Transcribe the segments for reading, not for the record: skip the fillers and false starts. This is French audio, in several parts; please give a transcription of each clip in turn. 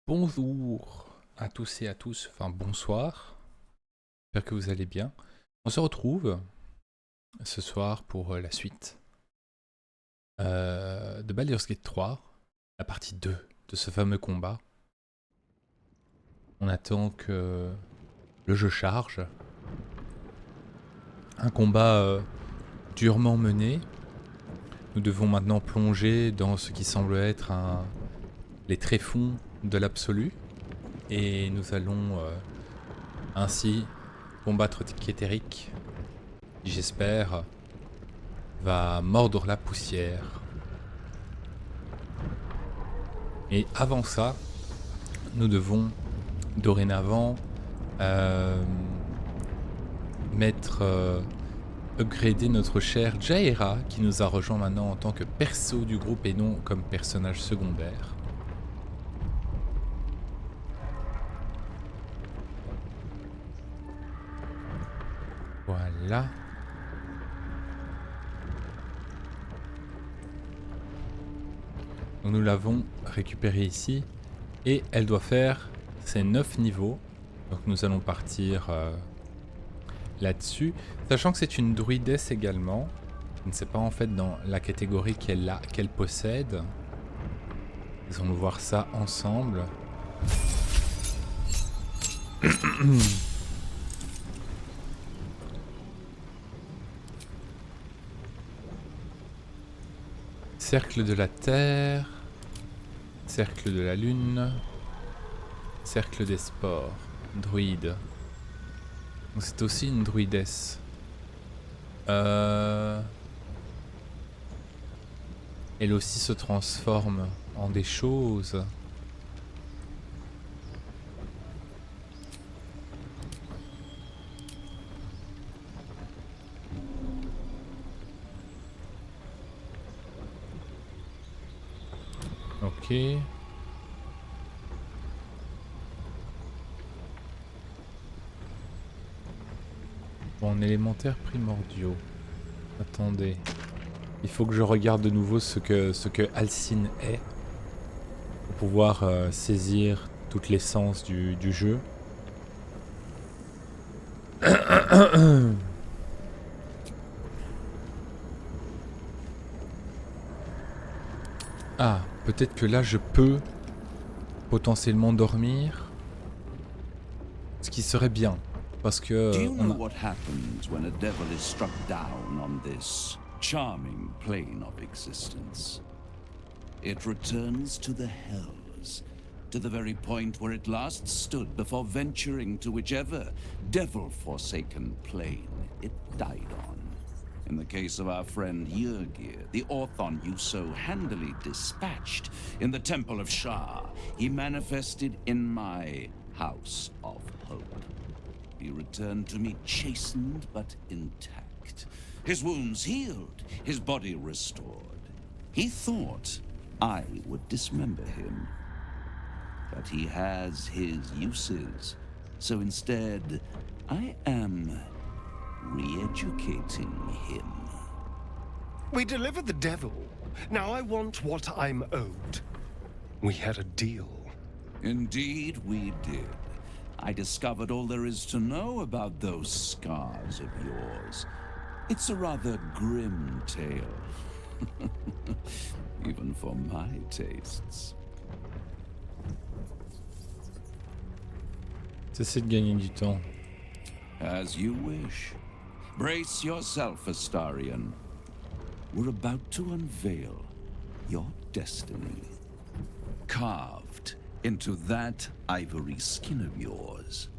Bonjour à tous et à tous, enfin bonsoir, j'espère que vous allez bien. On se retrouve ce soir pour la suite de Baldur's Gate 3, la partie 2 de ce fameux combat. On attend que le jeu charge. Un combat durement mené. Nous devons maintenant plonger dans ce qui semble être les tréfonds de l'absolu. Et nous allons ainsi combattre KETHERIC, qui j'espère va mordre la poussière. Et avant ça, nous devons dorénavant upgrader notre chère Jaira, qui nous a rejoint maintenant en tant que perso du groupe et non comme personnage secondaire. Voilà. Donc nous l'avons récupérée ici et elle doit faire ses 9 niveaux. Donc nous allons partir là-dessus, sachant que c'est une druidesse également. Je ne sais pas en fait dans la catégorie qu'elle possède. Nous allons voir ça ensemble. Cercle de la Terre, cercle de la Lune, cercle des sports, druide. Donc c'est aussi une druidesse. Elle aussi se transforme en des choses. Ok. Bon, en élémentaires primordiaux. Attendez. Il faut que je regarde de nouveau ce que Alcine est. Pour pouvoir saisir toute l'essence du jeu. Ah, peut-être que là je peux potentiellement dormir. Ce qui serait bien. Parce que Do you know what happens when a devil is struck down on this charming plane of existence? It returns to the hells, to the very point where it last stood before venturing to whichever devil-forsaken plane it died on. In the case of our friend Yrgir, the Orthon you so handily dispatched in the Temple of Shah, he manifested in my House of Hope. He returned to me chastened but intact. His wounds healed, his body restored. He thought I would dismember him. But he has his uses. So instead, I am re-educating him. We delivered the devil. Now I want what I'm owed. We had a deal. Indeed, we did. I discovered all there is to know about those scars of yours. It's a rather grim tale. Even for my tastes. J'essaie de gagner du temps. As you wish. Brace yourself, Astarion. We're about to unveil your destiny. Carved into that ivory skin of yours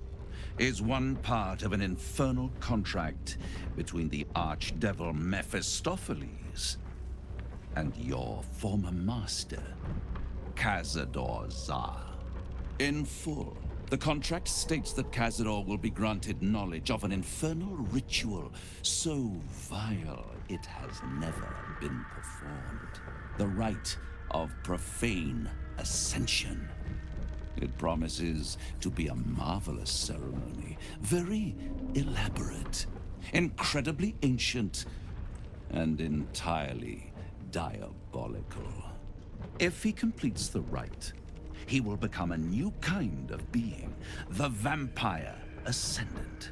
is one part of an infernal contract between the archdevil Mephistopheles and your former master, Cazador Zar. In full, the contract states that Cazador will be granted knowledge of an infernal ritual so vile it has never been performed. The rite of profane ascension. It promises to be a marvelous ceremony, very elaborate, incredibly ancient, and entirely diabolical. If he completes the rite, he will become a new kind of being, the Vampire Ascendant.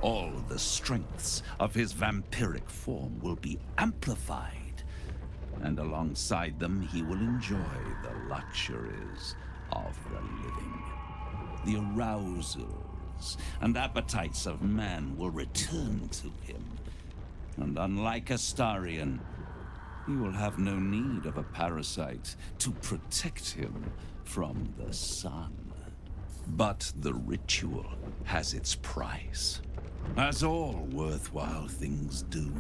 All the strengths of his vampiric form will be amplified, and alongside them he will enjoy the luxuries of the living. The arousals and appetites of man will return to him, and unlike Astarion, he will have no need of a parasite to protect him from the sun. But the ritual has its price, as all worthwhile things do.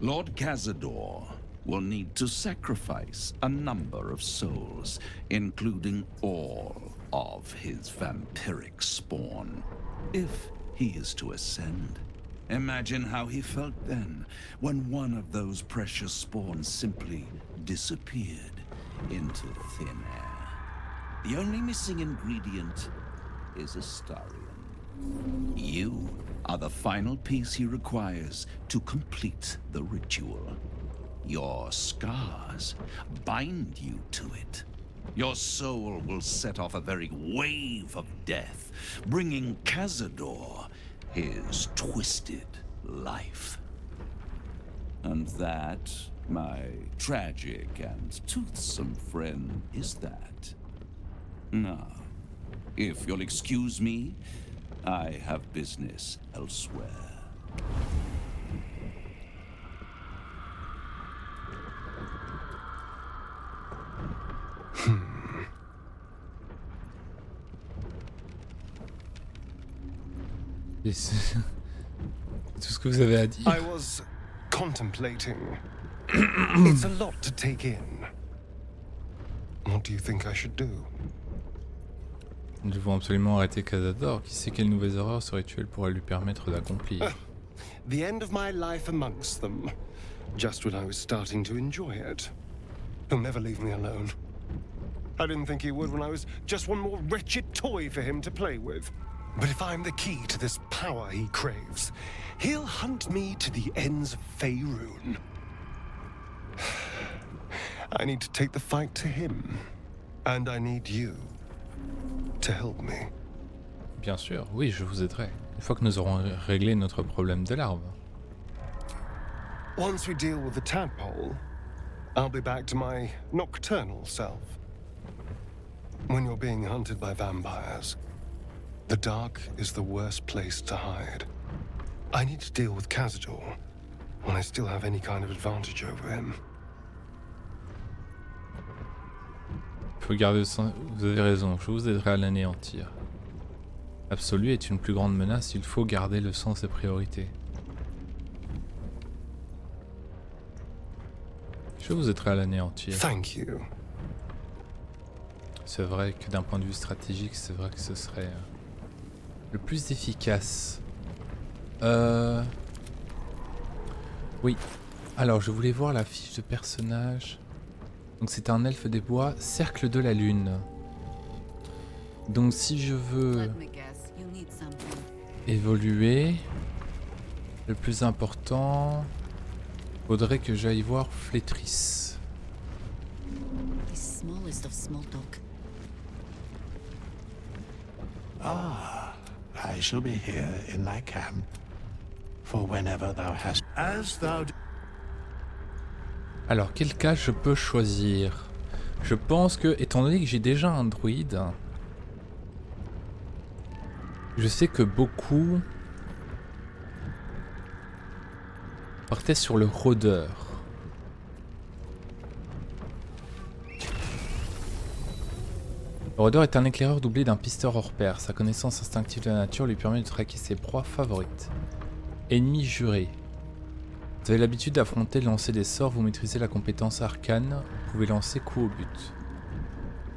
Lord Cazador will need to sacrifice a number of souls, including all of his vampiric spawn, if he is to ascend. Imagine how he felt then, when one of those precious spawns simply disappeared into thin air. The only missing ingredient is Astarion. You are the final piece he requires to complete the ritual. Your scars bind you to it. Your soul will set off a very wave of death, bringing Cazador his twisted life. And that, my tragic and toothsome friend, is that. Now, if you'll excuse me, I have business elsewhere. Et c'est tout ce que vous avez à dire. I was contemplating. It's a lot to take in. What do you think I should do? Nous devons absolument arrêter Cazador. Qui sait quelles nouvelles horreurs ce rituel pourrait lui permettre d'accomplir. The end of my life amongst them. Just when I was starting to enjoy it. He'll never leave me alone. I didn't think he would when I was just one more wretched toy for him to play with. But if I'm the key to this power he craves, he'll hunt me to the ends of Faerun. I need to take the fight to him. And I need you to help me. Bien sûr, oui, je vous aiderai. Une fois que nous aurons réglé notre problème de larves. Once we deal with the tadpole, I'll be back to my nocturnal self. When you're being hunted by vampires, the dark is the worst place to hide. I need to deal with Cazador when I still have any kind of advantage over him. Faut garder le sang. Vous avez raison, je vous aiderai à l'anéantir. L'absolu est une plus grande menace, il faut garder le sens des priorités. Je vous aiderai à l'anéantir. Thank you. C'est vrai que d'un point de vue stratégique, c'est vrai que ce serait le plus efficace. Oui. Alors, je voulais voir la fiche de personnage. Donc, c'est un elfe des bois, cercle de la lune. Donc, si je veux évoluer, le plus important, faudrait que j'aille voir Flétrisse. Ah, I shall be here in thy camp for whenever thou hast. As thou. Alors, quel cas je peux choisir? Je pense que, étant donné que j'ai déjà un druide, je sais que beaucoup partaient sur le rôdeur. Le rôdeur est un éclaireur doublé d'un pisteur hors pair. Sa connaissance instinctive de la nature lui permet de traquer ses proies favorites. Ennemi juré. Vous avez l'habitude d'affronter, de lancer des sorts, vous maîtrisez la compétence arcane, vous pouvez lancer coup au but.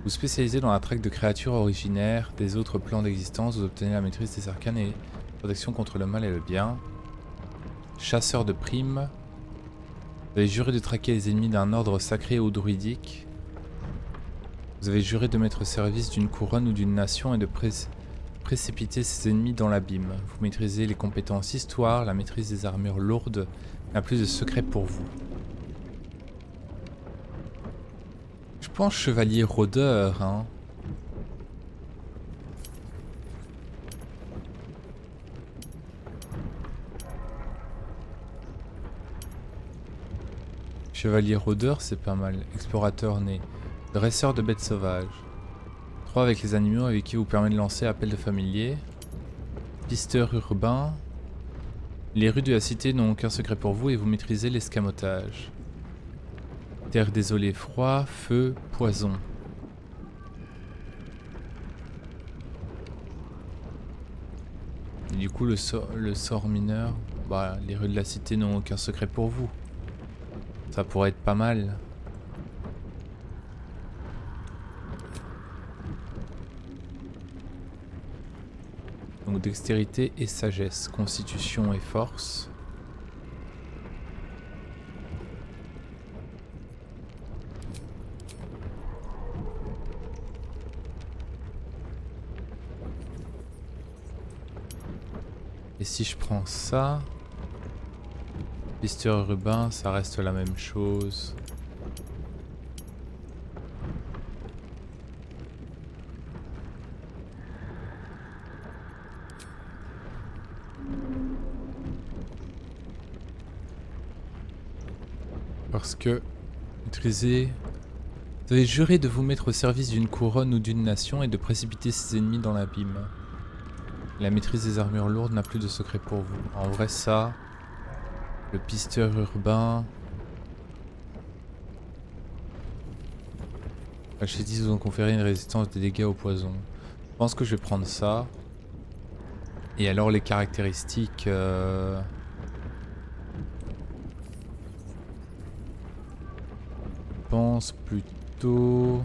Vous spécialisez dans la traque de créatures originaires des autres plans d'existence, vous obtenez la maîtrise des arcanes et protection contre le mal et le bien. Chasseur de primes. Vous avez juré de traquer les ennemis d'un ordre sacré ou druidique. Vous avez juré de mettre au service d'une couronne ou d'une nation et de précipiter ses ennemis dans l'abîme. Vous maîtrisez les compétences histoire, la maîtrise des armures lourdes, n'a plus de secret pour vous. Je pense chevalier rôdeur, hein. Chevalier rôdeur, c'est pas mal. Explorateur né. Dresseur de bêtes sauvages. 3 avec les animaux avec qui vous permet de lancer appel de familier. Pisteur urbain. Les rues de la cité n'ont aucun secret pour vous et vous maîtrisez l'escamotage. Terre désolée, froid, feu, poison. Et du coup le sort mineur, bah les rues de la cité n'ont aucun secret pour vous. Ça pourrait être pas mal. Donc dextérité et sagesse, constitution et force. Et si je prends ça, pisteur urbain, ça reste la même chose. Parce que maîtriser. Vous avez juré de vous mettre au service d'une couronne ou d'une nation et de précipiter ses ennemis dans l'abîme. La maîtrise des armures lourdes n'a plus de secret pour vous. En vrai, ça, le pisteur urbain. Chez 10, vous ont conféré une résistance des dégâts au poison. Je pense que je vais prendre ça. Et alors les caractéristiques. Je pense plutôt.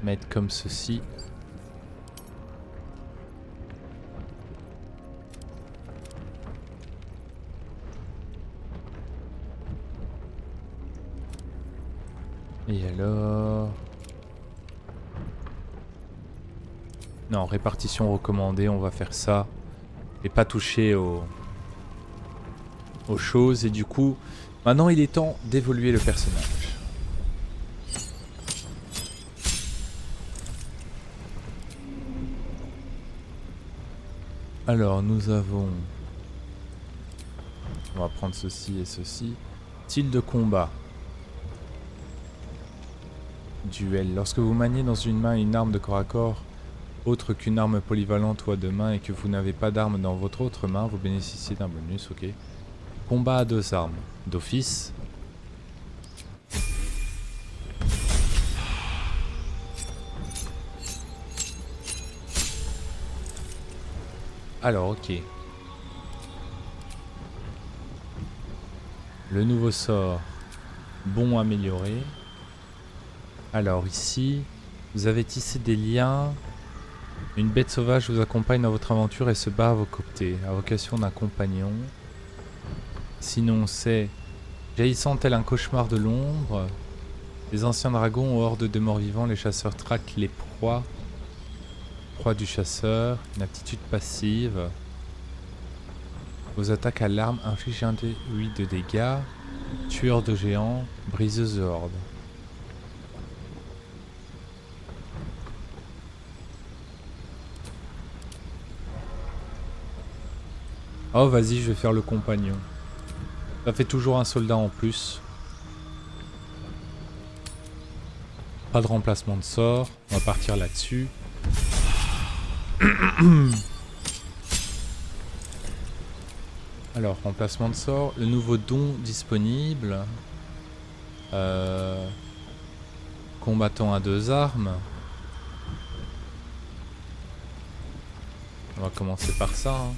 Mettre comme ceci. Et alors... Non, répartition recommandée, on va faire ça. Et pas toucher aux choses. Et du coup, maintenant il est temps d'évoluer le personnage. Alors, nous avons... On va prendre ceci et ceci. Style de combat. Duel. Lorsque vous maniez dans une main une arme de corps à corps, autre qu'une arme polyvalente ou à deux mains, et que vous n'avez pas d'arme dans votre autre main, vous bénéficiez d'un bonus, ok. Combat à deux armes. D'office. Alors, ok. Le nouveau sort. Bon amélioré. Alors ici, vous avez tissé des liens. Une bête sauvage vous accompagne dans votre aventure et se bat à vos côtés. À vocation d'un compagnon. Sinon c'est jaillissant tel un cauchemar de l'ombre. Les anciens dragons aux hordes de morts vivants, les chasseurs traquent les proies. Proie du chasseur, une aptitude passive. Vos attaques à l'arme infligent un D8 de dégâts. Tueur de géants, briseuse de hordes. Oh vas-y, je vais faire le compagnon. Ça fait toujours un soldat en plus. Pas de remplacement de sort. On va partir là-dessus. Alors, remplacement de sort. Le nouveau don disponible. Combattant à deux armes. On va commencer par ça. Hein.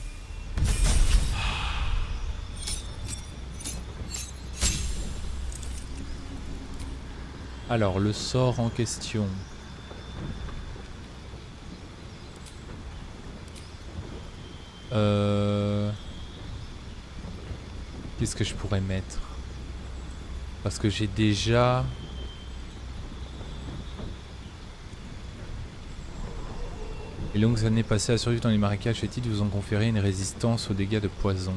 Alors, le sort en question. Qu'est-ce que je pourrais mettre? Parce que j'ai déjà... Les longues années passées à survivre dans les marécages fétides vous ont conféré une résistance aux dégâts de poison.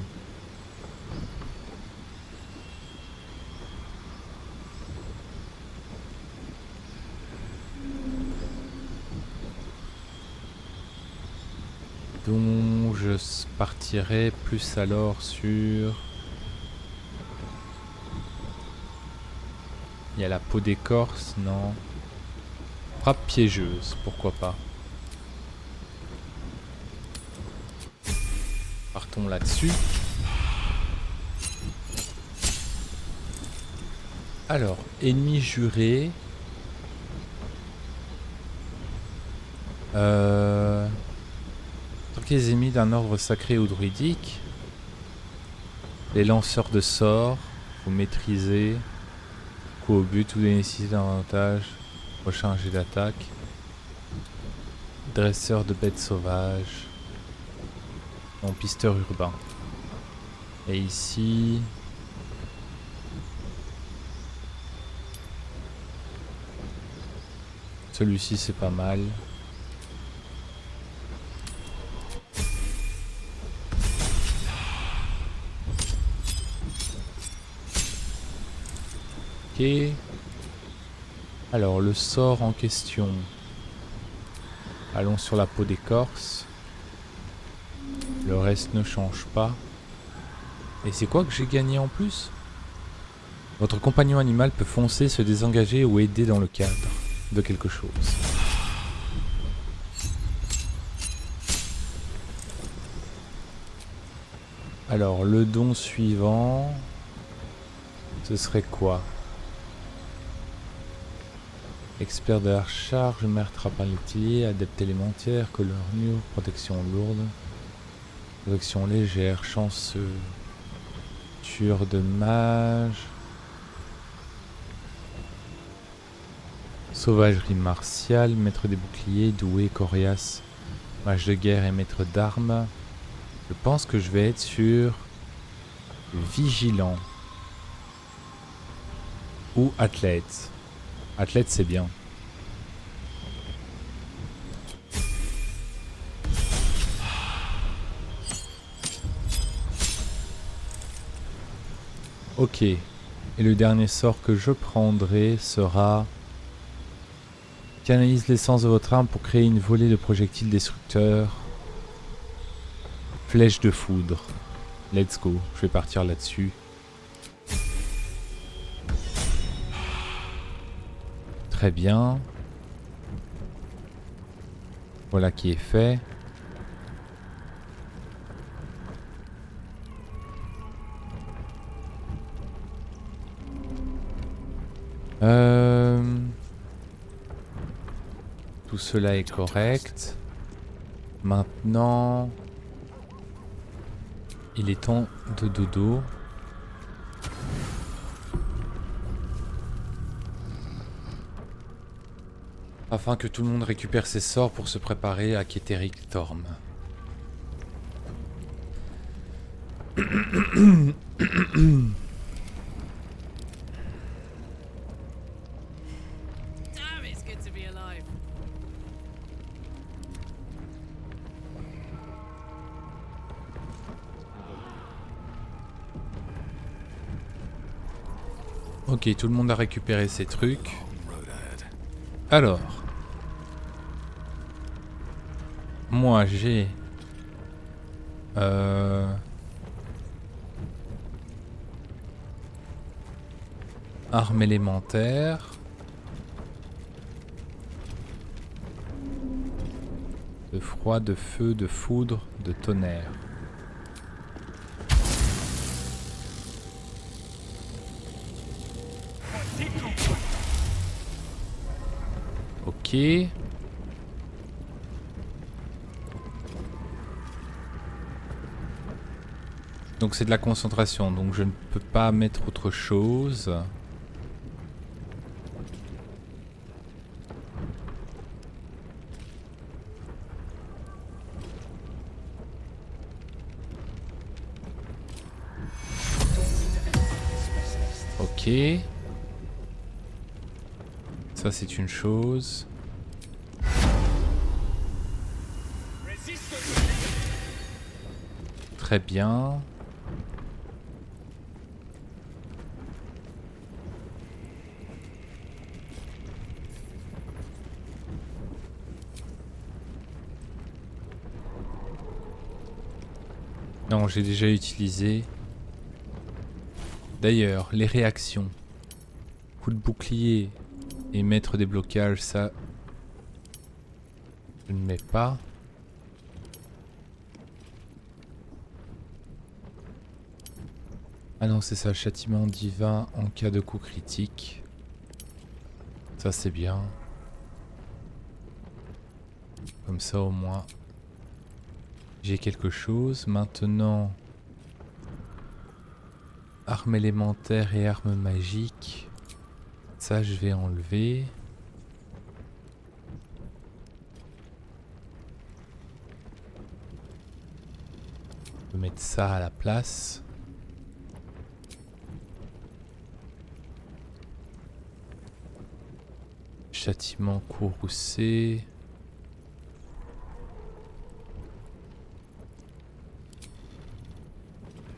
Donc je partirai plus alors sur... Il y a la peau d'écorce, non. Frappe piégeuse, pourquoi pas. Partons là-dessus. Alors, ennemi juré. Tant les ennemis d'un ordre sacré ou druidique. Les lanceurs de sorts. Faut maîtriser. Coup au but ou des nécessités davantage. Prochain jet d'attaque. Dresseur de bêtes sauvages. Non, pisteur urbain. Et ici... Celui-ci c'est pas mal. Ok. Alors le sort en question. Allons sur la peau d'écorce. Le reste ne change pas. Et c'est quoi que j'ai gagné en plus? Votre compagnon animal peut foncer, se désengager ou aider dans le cadre de quelque chose. Alors le don suivant, ce serait quoi? Expert de la recharge, maître paletier, adepte élémentaire, couleur mûre, protection lourde, protection légère, chanceux, tueur de mage, sauvagerie martiale, maître des boucliers, doué, coriace, mage de guerre et maître d'armes. Je pense que je vais être sur vigilant ou athlète. Athlète c'est bien. Ok. Et le dernier sort que je prendrai sera... Canalise l'essence de votre arme pour créer une volée de projectiles destructeurs. Flèche de foudre. Let's go. Je vais partir là-dessus. Très bien. Voilà qui est fait. Tout cela est correct. Maintenant, il est temps de dodo. Afin que tout le monde récupère ses sorts pour se préparer à KETHERIC Storm. Damn, it's good to be alive. Ok, tout le monde a récupéré ses trucs. Alors, moi j'ai arme élémentaire. De froid, de feu, de foudre, de tonnerre. Ok. Donc c'est de la concentration, donc je ne peux pas mettre autre chose. Ok. Ça c'est une chose. Très bien. Non, j'ai déjà utilisé. D'ailleurs, les réactions. Coup de bouclier et mettre des blocages, ça... Je ne mets pas. Ah non, c'est ça, châtiment divin en cas de coup critique. Ça, c'est bien. Comme ça, au moins, j'ai quelque chose. Maintenant, armes élémentaires et armes magiques. Ça, je vais enlever. Je vais mettre ça à la place. Châtiment courroucé.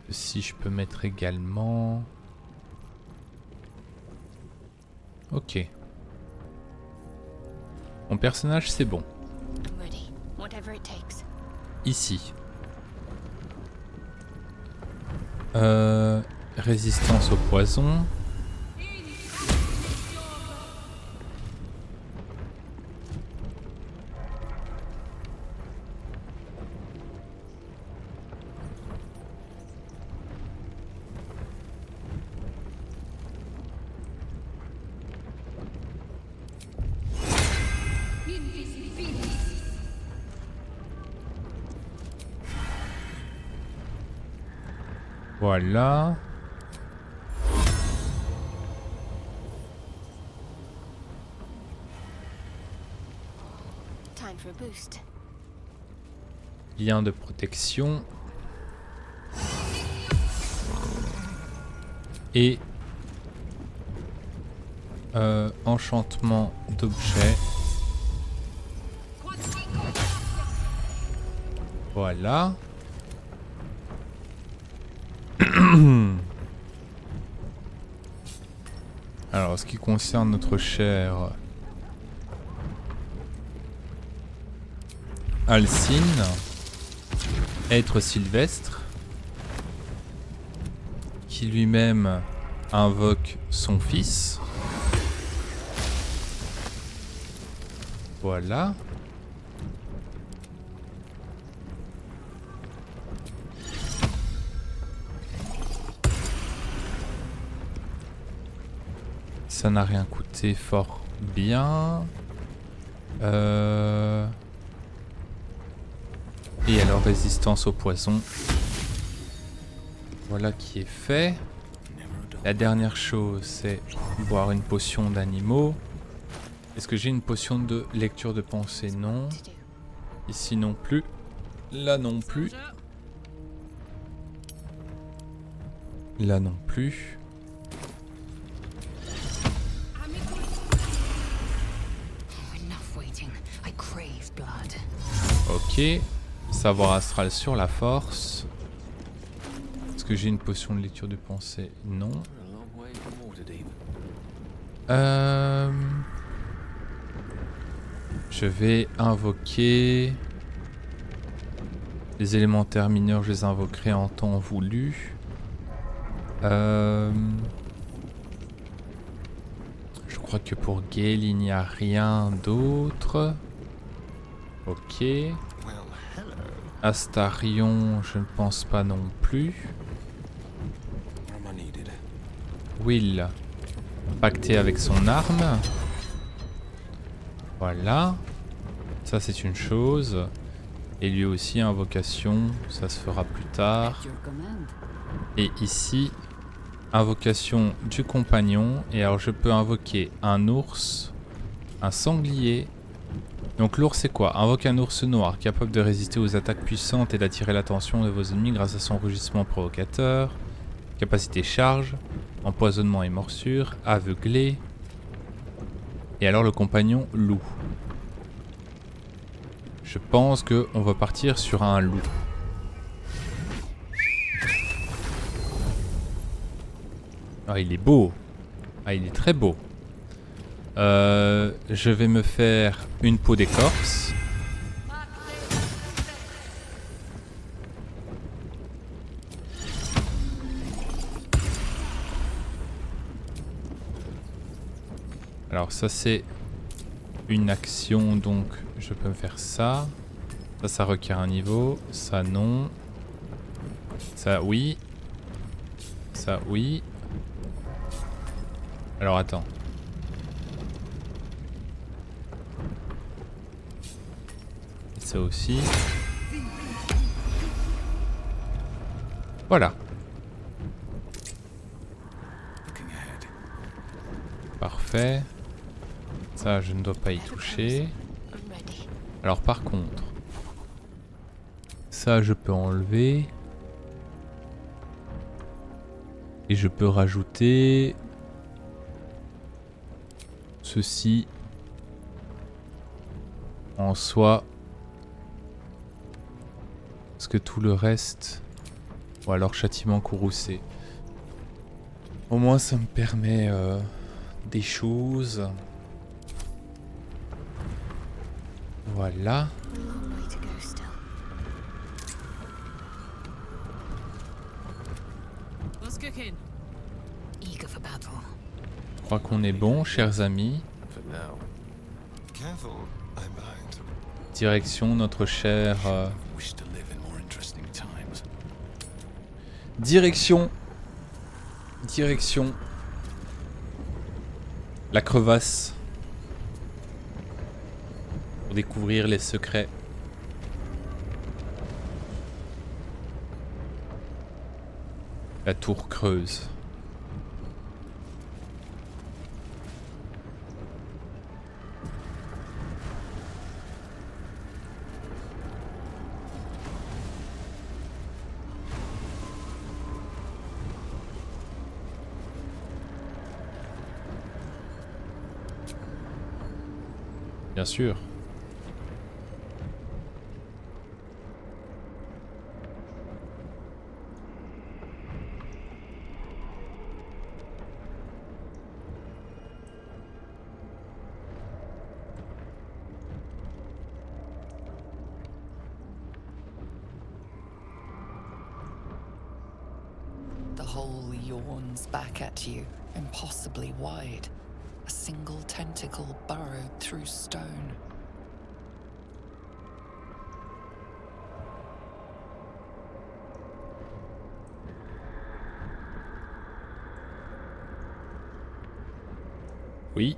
Si je peux mettre également. Ok. Mon personnage, c'est bon. Ici. Résistance au poison. Voilà. Time for a boost. Lien de protection. Et enchantement d'objet. Voilà. Alors, en ce qui concerne notre cher Alcine, être sylvestre, qui lui-même invoque son fils. Voilà. Ça n'a rien coûté fort bien. Et alors résistance au poison. Voilà qui est fait. La dernière chose, c'est boire une potion d'animaux. Est-ce que j'ai une potion de lecture de pensée? Non. Ici non plus. Là non plus. Là non plus. Ok. Savoir astral sur la force. Est-ce que j'ai une potion de lecture de pensée? Non. Je vais invoquer les élémentaires mineurs, je les invoquerai en temps voulu. Je crois que pour Gale il n'y a rien d'autre. Ok. Astarion, je ne pense pas non plus. Will, pacter avec son arme. Voilà. Ça c'est une chose. Et lui aussi invocation, ça se fera plus tard. Et ici, invocation du compagnon. Et alors je peux invoquer un ours, un sanglier. Donc l'ours c'est quoi? Invoque un ours noir capable de résister aux attaques puissantes et d'attirer l'attention de vos ennemis grâce à son rugissement provocateur. Capacité charge, empoisonnement et morsure, aveuglé. Et alors le compagnon loup. Je pense que on va partir sur un loup. Ah il est beau. Ah il est très beau. Je vais me faire une peau d'écorce. Alors ça c'est une action, donc je peux me faire ça. Ça requiert un niveau. Ça non. Ça oui. Ça oui. Alors attends. Et ça aussi. Voilà. Parfait. Ça, je ne dois pas y toucher. Alors par contre, ça, je peux enlever. Et je peux rajouter ceci en soi. Parce que tout le reste... Ou alors châtiment courroucé. Au moins ça me permet des choses. Voilà. What's cooking? Eager for battle. Je crois qu'on est bon, chers amis. Careful, I'm behind. Direction notre cher... Direction la crevasse pour découvrir les secrets. La tour creuse. Bien sûr. The hole yawns back at you, impossibly wide. A single tentacle burrowed through stone. Oui.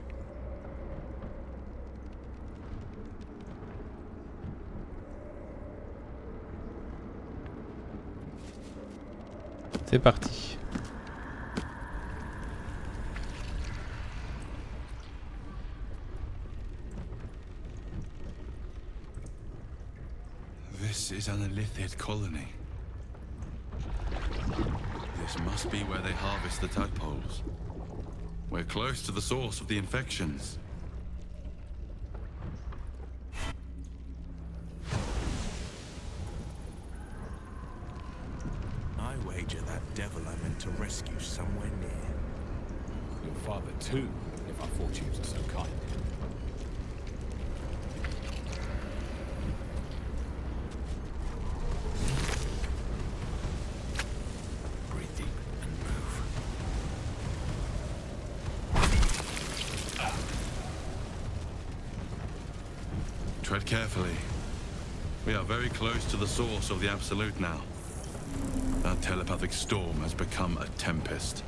C'est parti. This is an Elithid colony. This must be where they harvest the tadpoles. We're close to the source of the infections. I wager that devil I meant to rescue somewhere near. Your father too, if our fortunes are so kind. Breathe deep and move. Tread carefully. We are very close to the source of the Absolute now. That telepathic storm has become a tempest.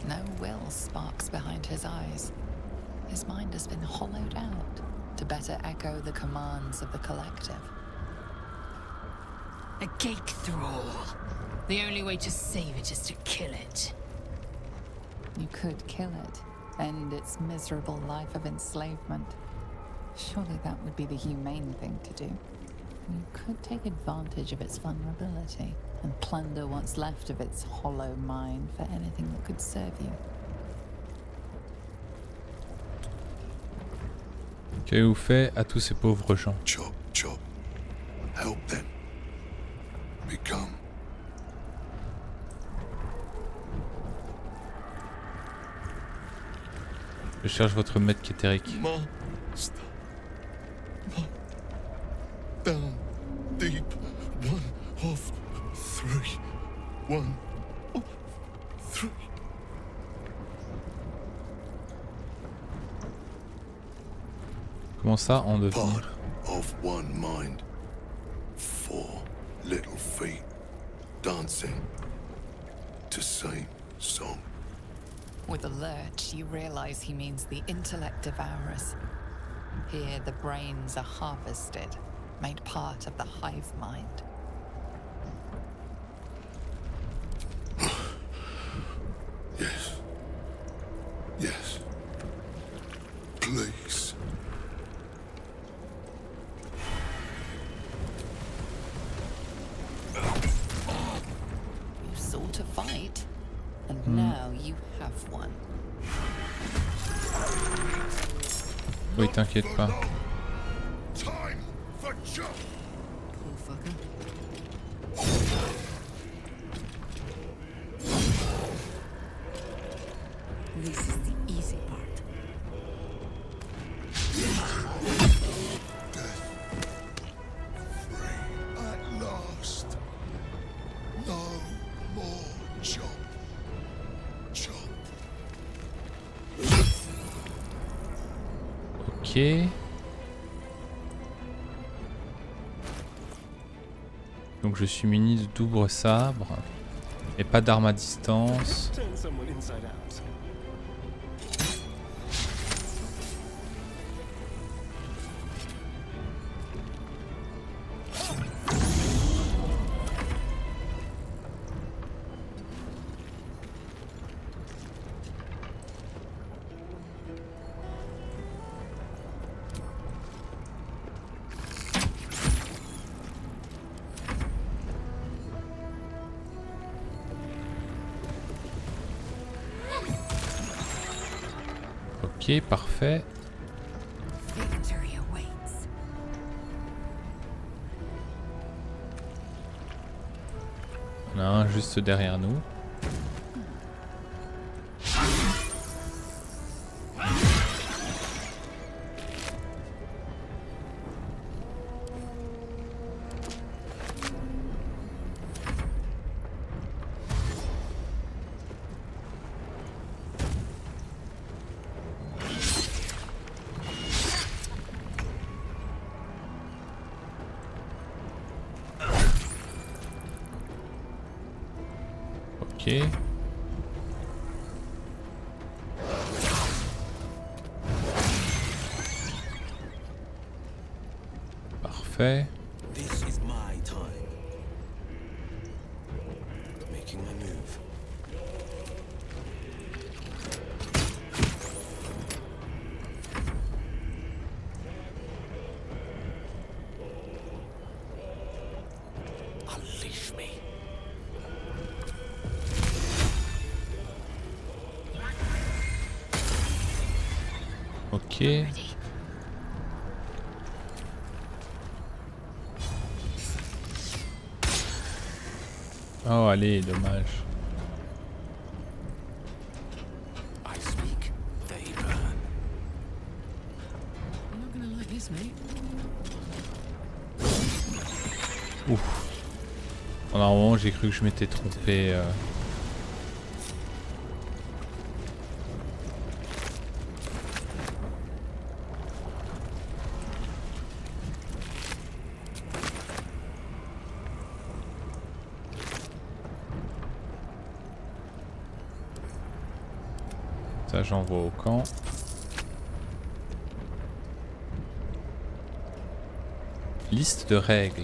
No will sparks behind his eyes. His mind has been hollowed out to better echo the commands of the collective. A gate thrall. The only way to save it is to kill it. You could kill it, end its miserable life of enslavement. Surely that would be the humane thing to do. You could take advantage of its vulnerability and plunder what's left of its hollow mind for anything that could serve you. Qu'avez-vous fait à tous ces pauvres gens? Chop, chop. Help them. become. Je cherche votre maître KETHERIC. Master. Down deep. One of three. One of three. Comment ça en devenir? Part of one mind. 4 little feet dancing to same song. With a lurch, you realize he means the intellect devourers. Here, the brains are harvested, made part of the hive mind. Yes. Yes. Please. You sought a fight, and now you have one. Oui, t'inquiète pas. Time for jump. Poor fucker. This is the easy part. Free at last. No more jump. Jump. Ok. Donc je suis muni de double sabre. Et pas d'arme à distance. Turn someone inside out. Ok, parfait. Victory awaits. On a un juste derrière nous. Ok. Parfait. This is my time. Making my move. Unleash me. Ok. Oh allez, dommage. I speak, they burn. You're not gonna like this, mate. Ouf. Pendant un moment j'ai cru que je m'étais trompé. Ça j'envoie au camp. Liste de règles.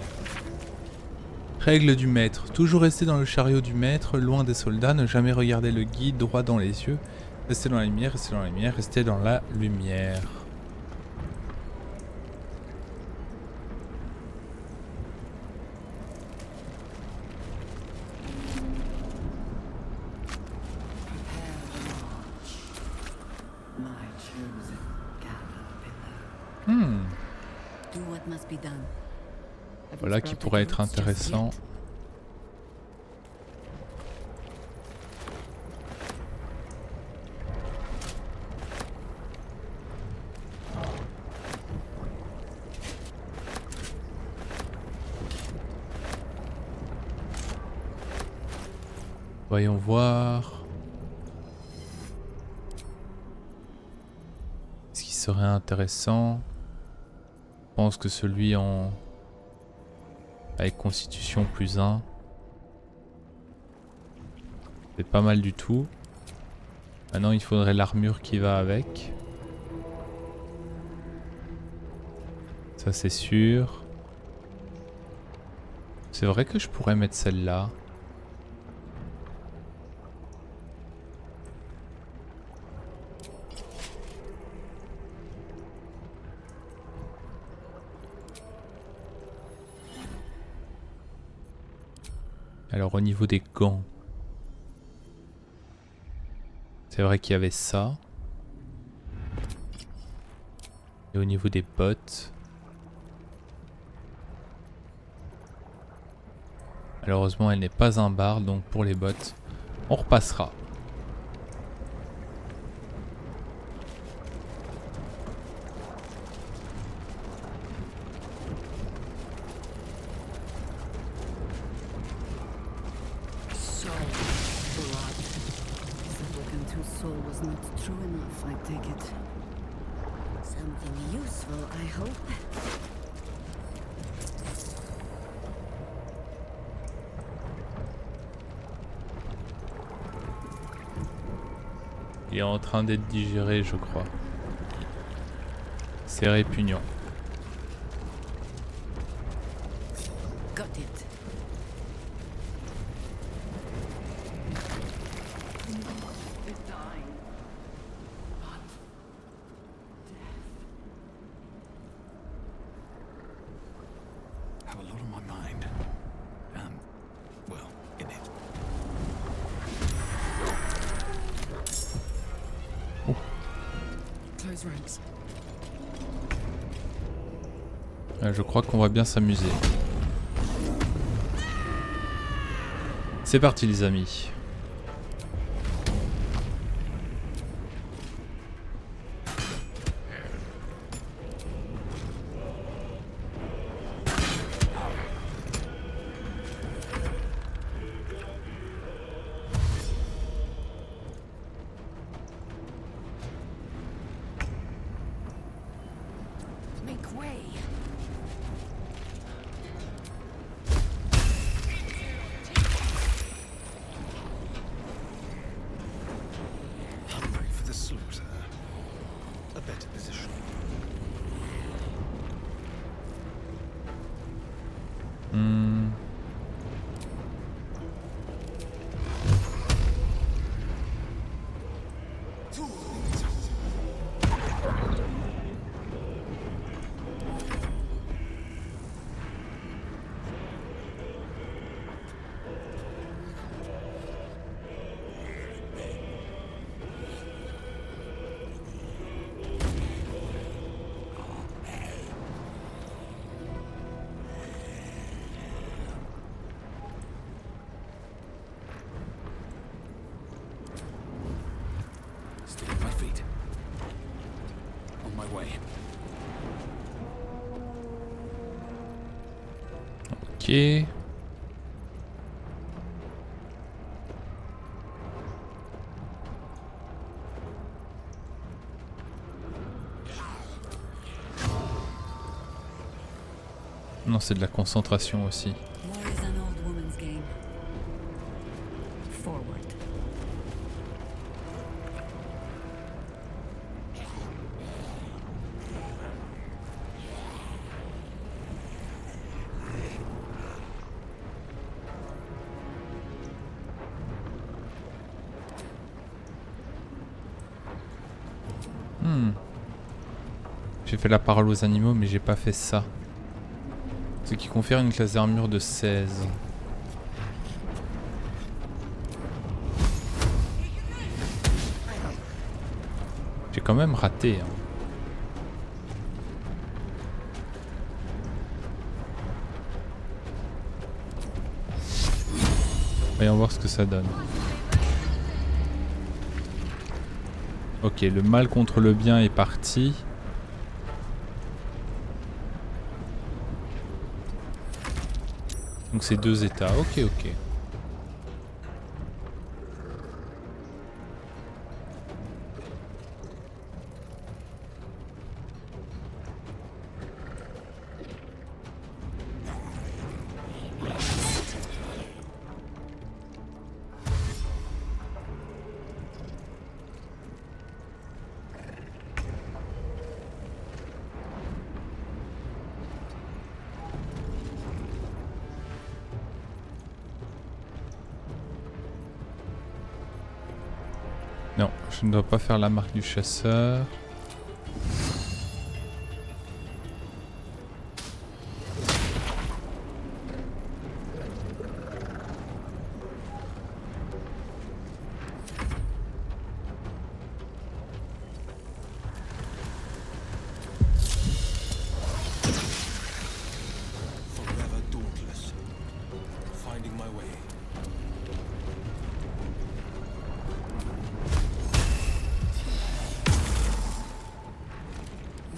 Règle du maître. Toujours rester dans le chariot du maître, loin des soldats, ne jamais regarder le guide droit dans les yeux. Rester dans la lumière, rester dans la lumière, rester dans la lumière. My chosen caterpillar. Do what must be done. Have you Voilà qui sprouted pourrait être roots just intéressant. yet? Voyons voir. Ce qui serait intéressant. Je pense que celui en... avec constitution +1. C'est pas mal du tout. Maintenant il faudrait l'armure qui va avec. Ça c'est sûr. C'est vrai que je pourrais mettre celle-là. Alors au niveau des gants. C'est vrai qu'il y avait ça. Et au niveau des bottes. Malheureusement elle n'est pas un bar, donc pour les bottes, on repassera. Soul was not true enough, I take it. Something useful, I hope. Il est en train d'être digéré, je crois. C'est répugnant. Got it. Have a lot on my mind. Well, in it. Close ranks. Je crois qu'on va bien s'amuser. C'est parti les amis. Make way. Hungry for the slaughter. A better position. Stay on my feet. On my way. Ok. Non, c'est de la concentration aussi. War is an old woman's game. Forward. J'ai fait la parole aux animaux, mais j'ai pas fait ça. Ce qui confère une classe d'armure de 16. J'ai quand même raté. Hein. Voyons voir ce que ça donne. Ok, le mal contre le bien est parti. Donc c'est 2 états. Ok, ok. Non, je ne dois pas faire la marque du chasseur. Forever dauntless. Finding my way.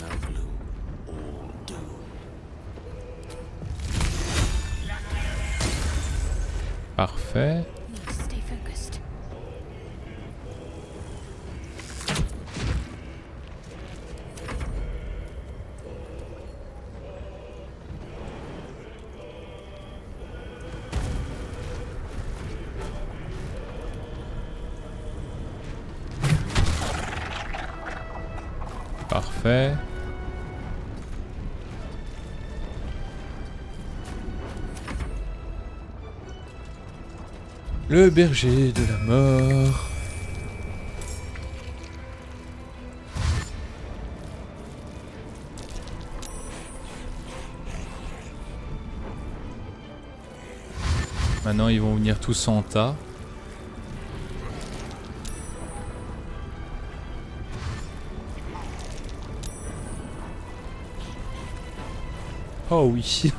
Now gloom, all doom. Parfait. Need to stay focused. Parfait. Le berger de la mort. Maintenant ils vont venir tous en tas. Oh oui.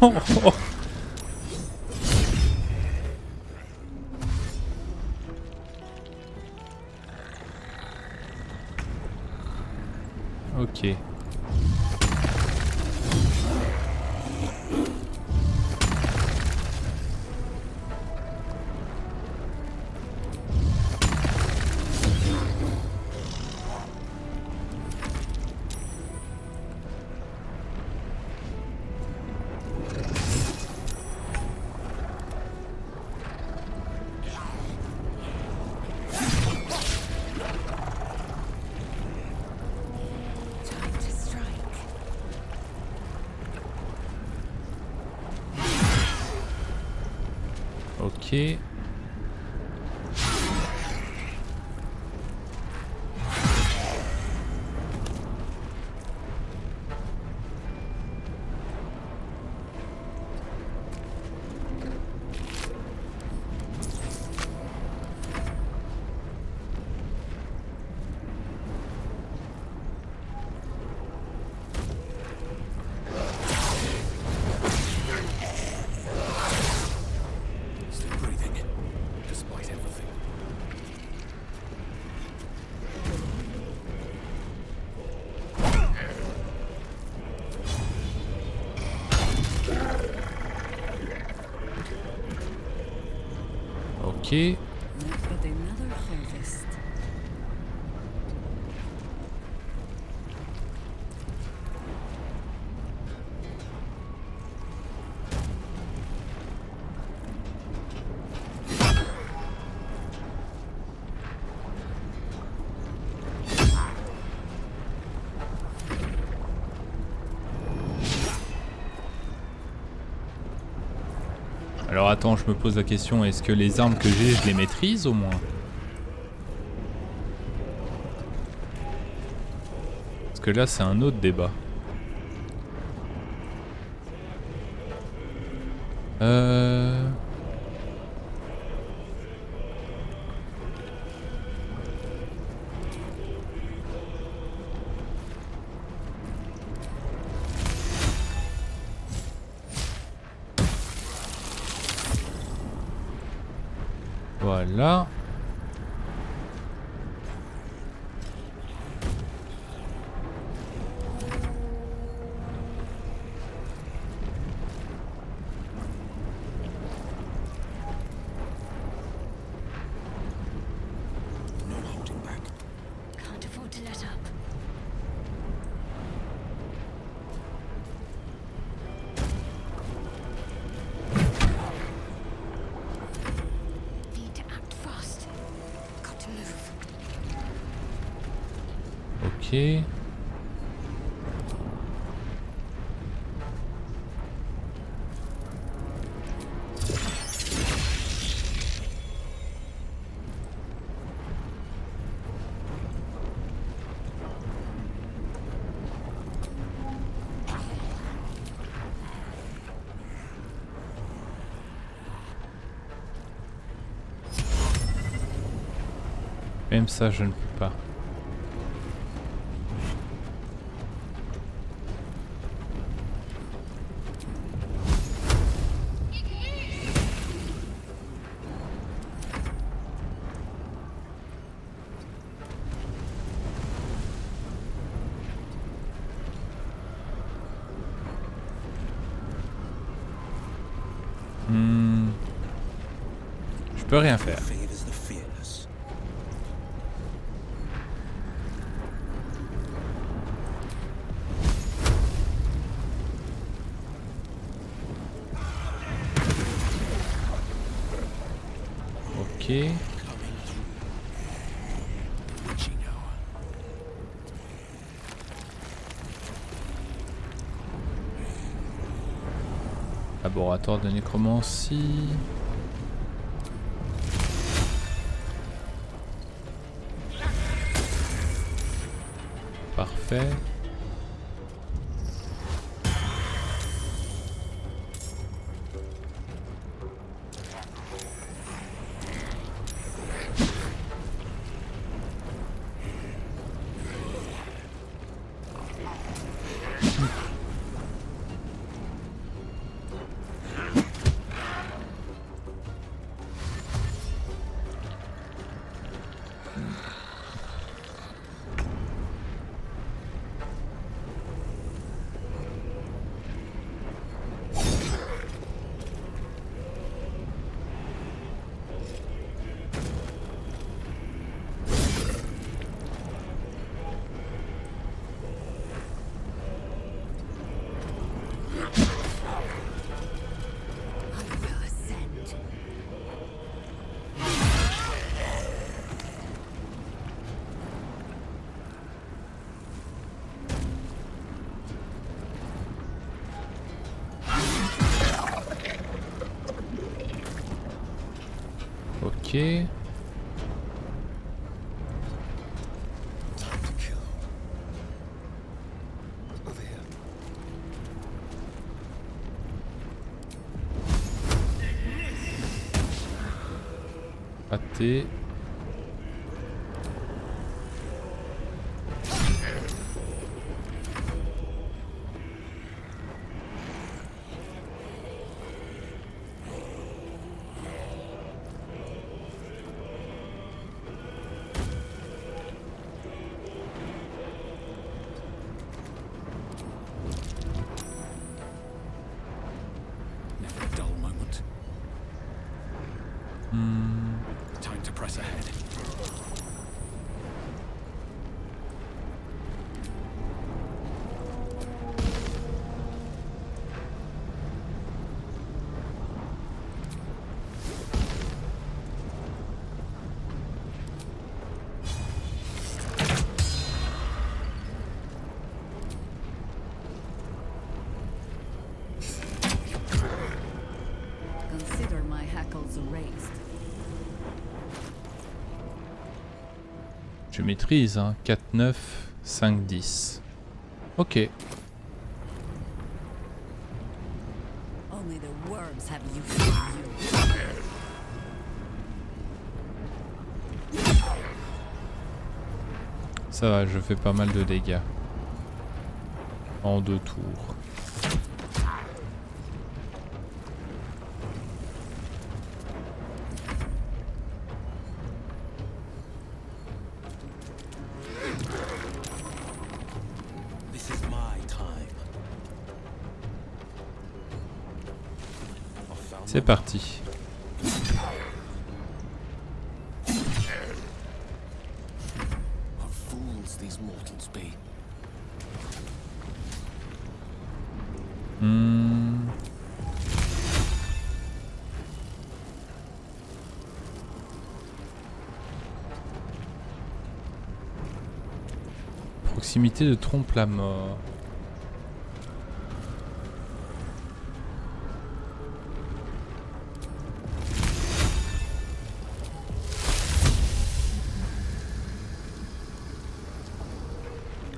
Ok. Time to strike. Ok. Still breathing, despite everything. Ok. But another harvest. Alors attends, je me pose la question, est-ce que les armes que j'ai, je les maîtrise au moins? Parce que là, c'est un autre débat. Voilà. No holding back. Can't afford to let up. Need to act fast. Got to move. Ok. Même ça, je ne peux pas. Je peux rien faire. Favors the fearless. Ok. Coming through. Witching hour. Laboratoire de nécromancie. Parfait. Ok. Time to kill. Over here. Raté. Never a dull moment. Time to press ahead. Consider my hackles raised. Je maîtrise, hein. 4, 9, 5, 10. Ok. Only the worms have use for you. Ça va, je fais pas mal de dégâts. En 2 tours. This is my time. I've found C'est parti. how fools these mortals be. Proximité de trompe la mort.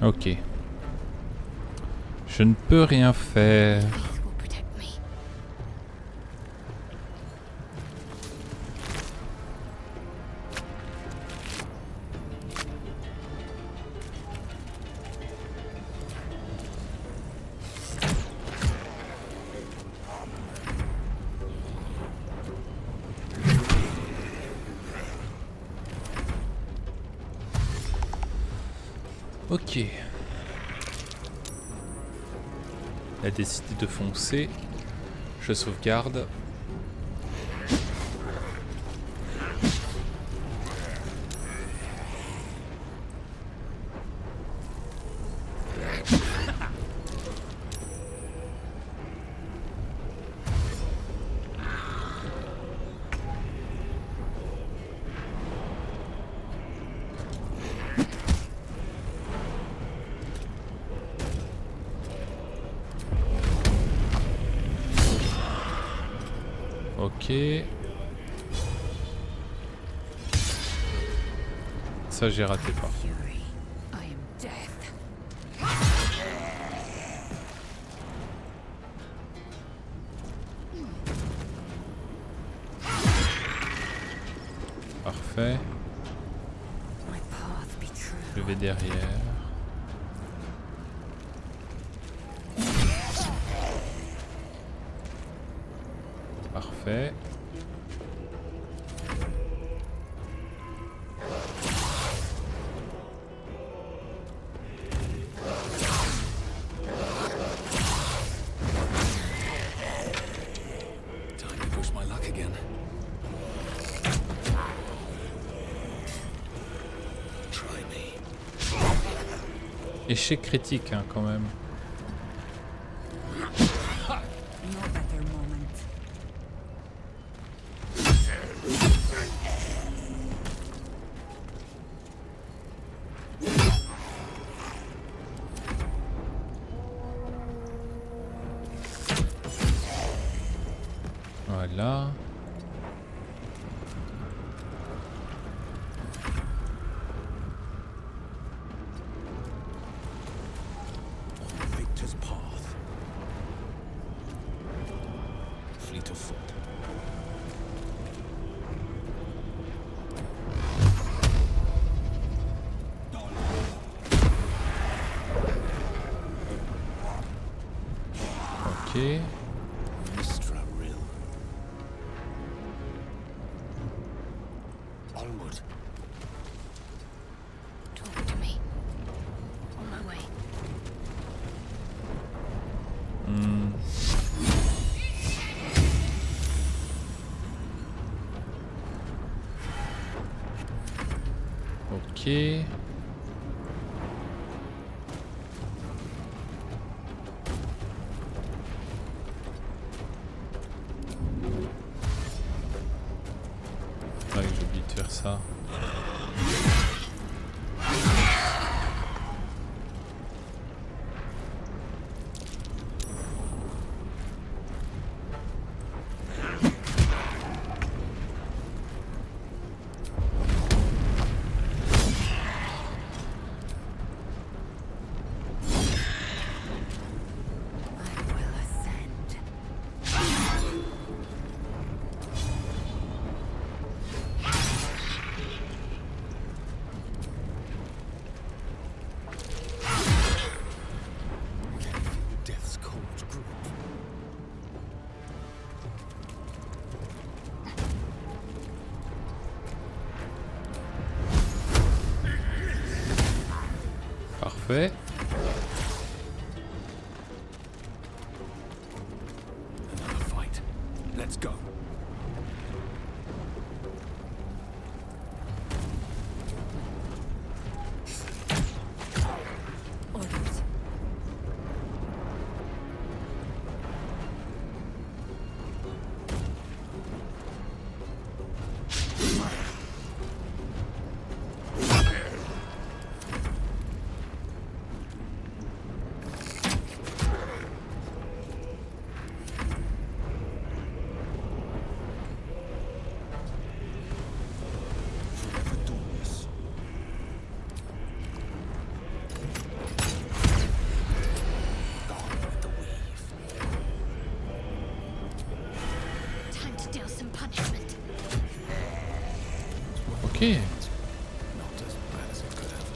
Ok. Je ne peux rien faire. This will protect me. Ok. Elle a décidé de foncer. Je sauvegarde. Ok. Ça j'ai raté pas. Fury, I am death. Parfait. My path be true. Je vais derrière. Parfait. Time to push my luck again. Try me. Échec critique hein, quand même. No better moment. Voilà. Victor's path. Fleet of foot. Ok. Mistra Rill. Onward. Talk to me. On my way. Hmm. Ok. Ah oui, j'ai oublié de faire ça. I will ascend. Death's cold grip. Parfait. Another fight. Let's go. Orders. Forever dawnless. Gone with the weave. Time to deal some punishment. Ok. Not as bad as it could have.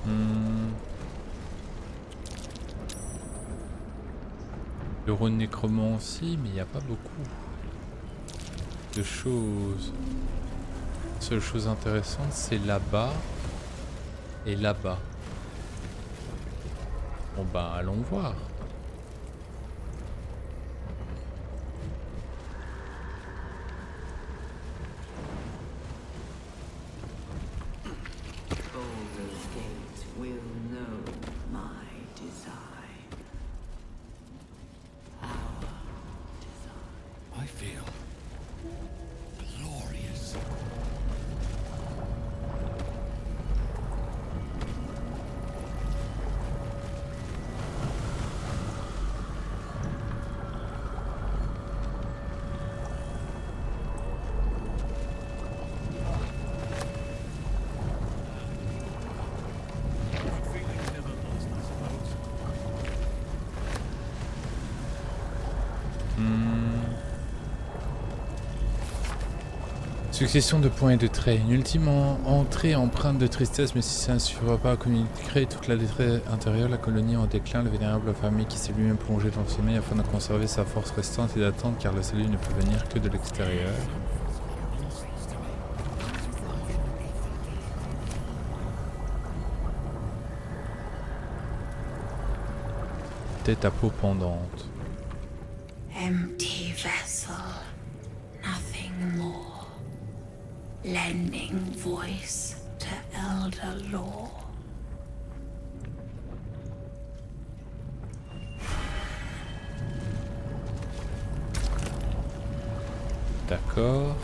Hmm. Le rône nécromant aussi, mais il n'y a pas beaucoup de choses. La seule chose intéressante, c'est là-bas et là-bas. Bon bah, allons voir. Baldur's Gate will know my design. Our design. I feel glorious. Succession de points et de traits. Une ultime entrée empreinte de tristesse, mais si ça ne suffira pas à communiquer toute la détresse intérieure, la colonie en déclin, le vénérable famille qui s'est lui-même plongé dans le sommeil afin de conserver sa force restante et d'attendre car le salut ne peut venir que de l'extérieur. Tête à peau pendante. Empty vessel, nothing more. Lending voice to elder law. D'accord.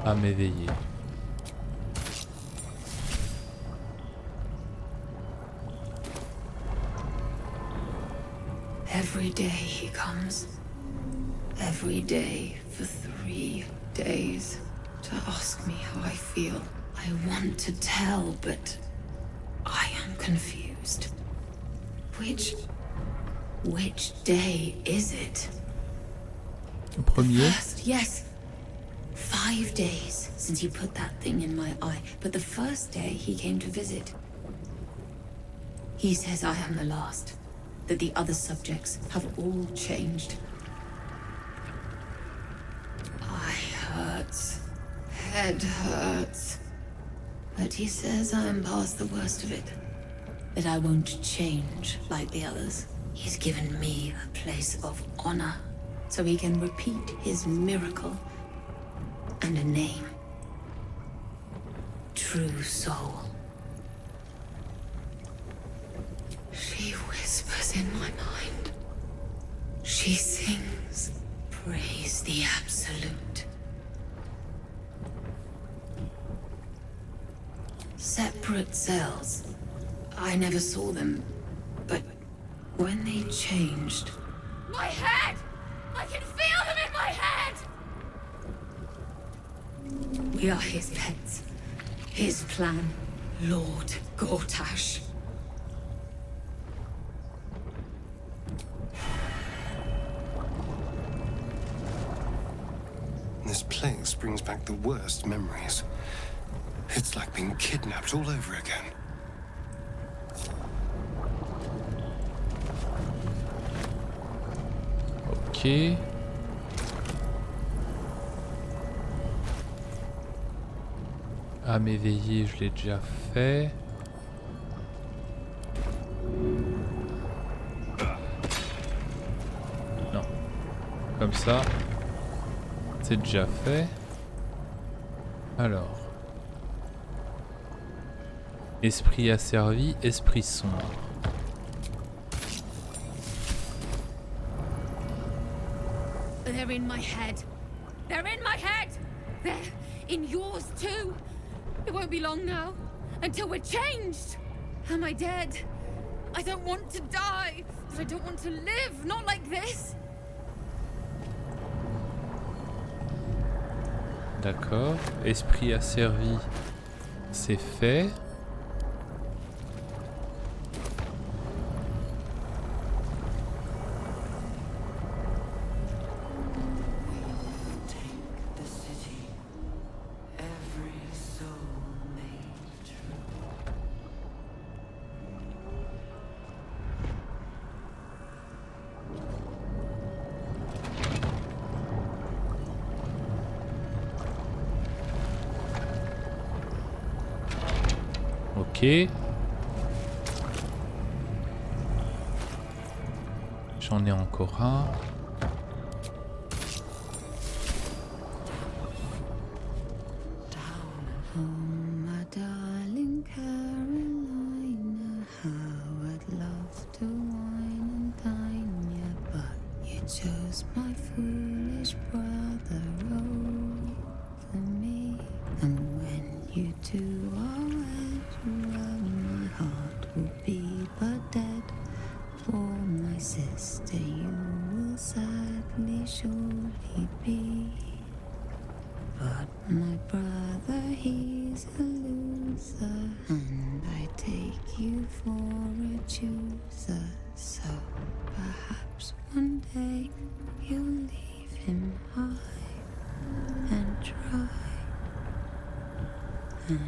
À m'éveiller. Every day he comes. Every day for 3 days to ask me how I feel. I want to tell, but I am confused. Which day is it? Le premier. First, yes. 5 days since you put that thing in my eye, but the first day he came to visit. He says I am the last, that the other subjects have all changed. Hurts. Head hurts. But he says I'm past the worst of it. That I won't change like the others. He's given me a place of honor, so he can repeat his miracle. And a name. True Soul. She whispers in my mind. She sings. Praise the Absolute. Separate cells. I never saw them, but when they changed... My head! I can feel them in my head! We are his pets. His plan, Lord Gortash. This place brings back the worst memories. It's like being kidnapped all over again. Ok. À m'éveiller, je l'ai déjà fait. Non. Comme ça. C'est déjà fait. Alors. Esprit asservi, esprit sombre. They're in my head. They're in my head. They're in yours too. It won't be long now until we're changed. Am I dead? I don't want to die, but I don't want to live. Not like this. D'accord. Esprit asservi, c'est fait. Ok. J'en ai encore un. Oh, my darling Carolina, how I'd love to wine and dine ya, but you chose my foolish brother over me. And when you two are wed, well, my heart will be but dead. For my sister you will sadly surely be. But my brother, he's a loser, and I take you for a chooser. So perhaps one day you'll leave him high and dry. And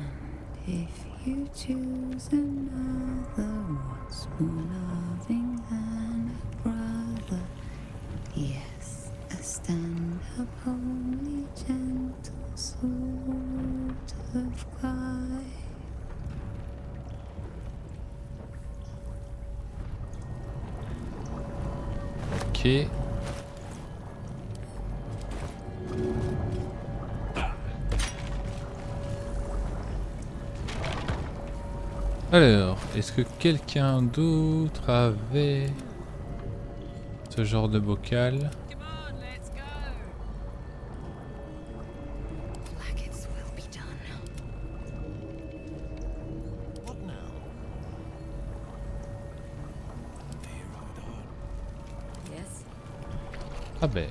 if you choose another, what's more loving than a brother? Yes, a stand-up, homely, gentle sort of guy. Ok. Alors, est-ce que quelqu'un d'autre avait ce genre de bocal? Ah ben.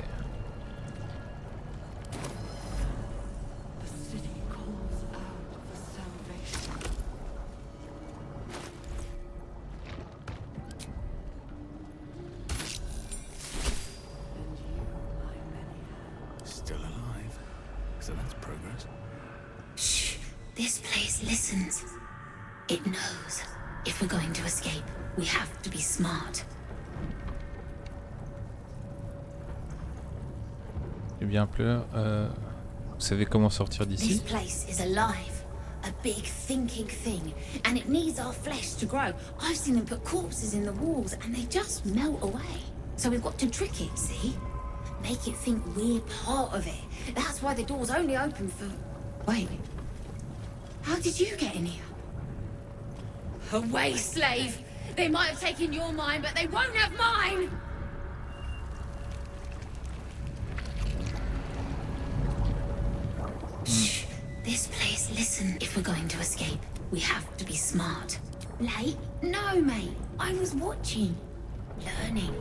Still alive. So that's progress. Shh, this place listens. It knows. If we're going to escape, we have to be smart. Eh bien, Pleur, vous savez comment sortir This d'ici? place is alive. A big thinking thing. And it needs our flesh to grow. I've seen them put corpses in the walls and they just melt away. So we've got to trick it, see? Make it think we're part of it. That's why the door's only open for... Wait. How did you get in here? Away, slave! They might have taken your mind, but they won't have mine! Shh. This place, listen. If we're going to escape, we have to be smart. Late? No, mate. I was watching. Learning.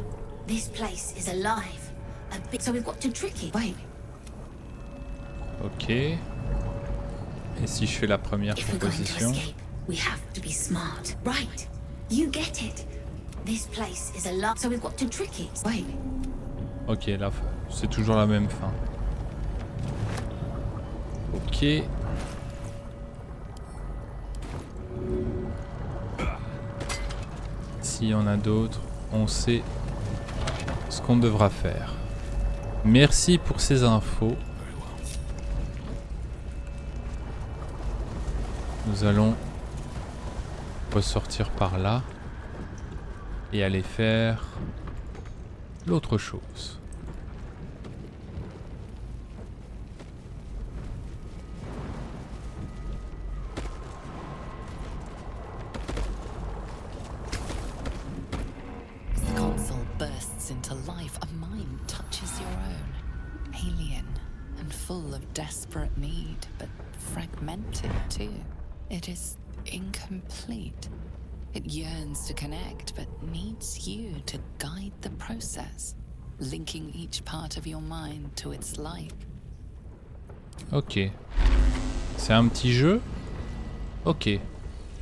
This place is alive. A bit, so we've got to trick it. Wait. Ok. Et si je fais la première If we're going to proposition? escape, we have to be smart. Right. You get it. This place is alive. So we've got to trick it. Wait. Ok, là, c'est toujours la même fin. Ok. S'il y en a d'autres, on sait ce qu'on devra faire. Merci pour ces infos. Nous allons ressortir par là et aller faire l'autre chose. The console bursts into life. A mind touches your own. Alien and full of desperate need, but fragmented too. It is incomplete. It yearns to connect, but needs you to guide the process, linking each part of your mind to its like. Ok. C'est un petit jeu? Ok.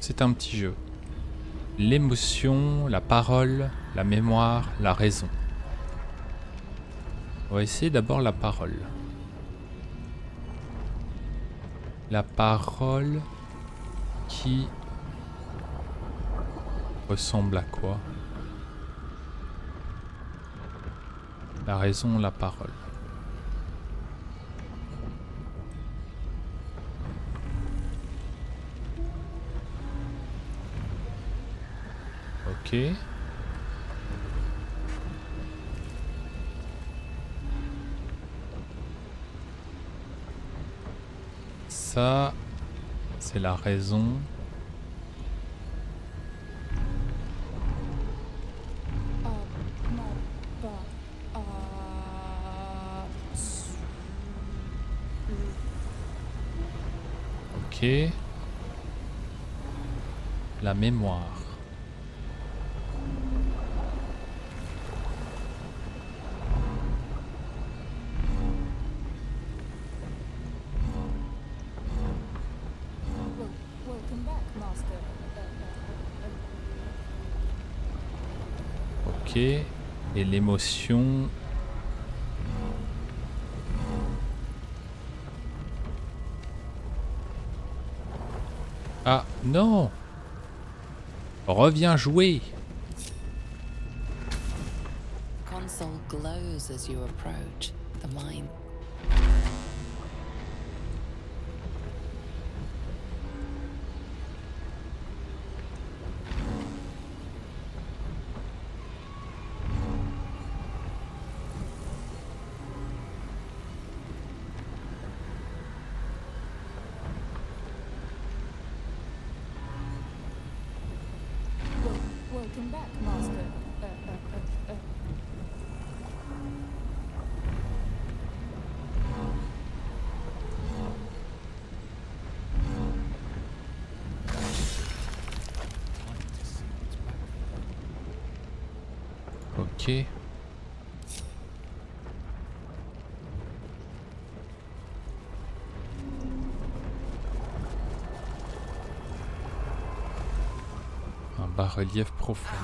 C'est un petit jeu. L'émotion, la parole, la mémoire, la raison. On va essayer d'abord la parole. La parole qui ressemble à quoi? La raison, la parole. Ok. Ça, c'est la raison. Ok. La mémoire. Ok. Et l'émotion. Ah non! Reviens jouer! Console glows as you approach. The mine. Welcome back, Master. Ok. Un bas-relief profond.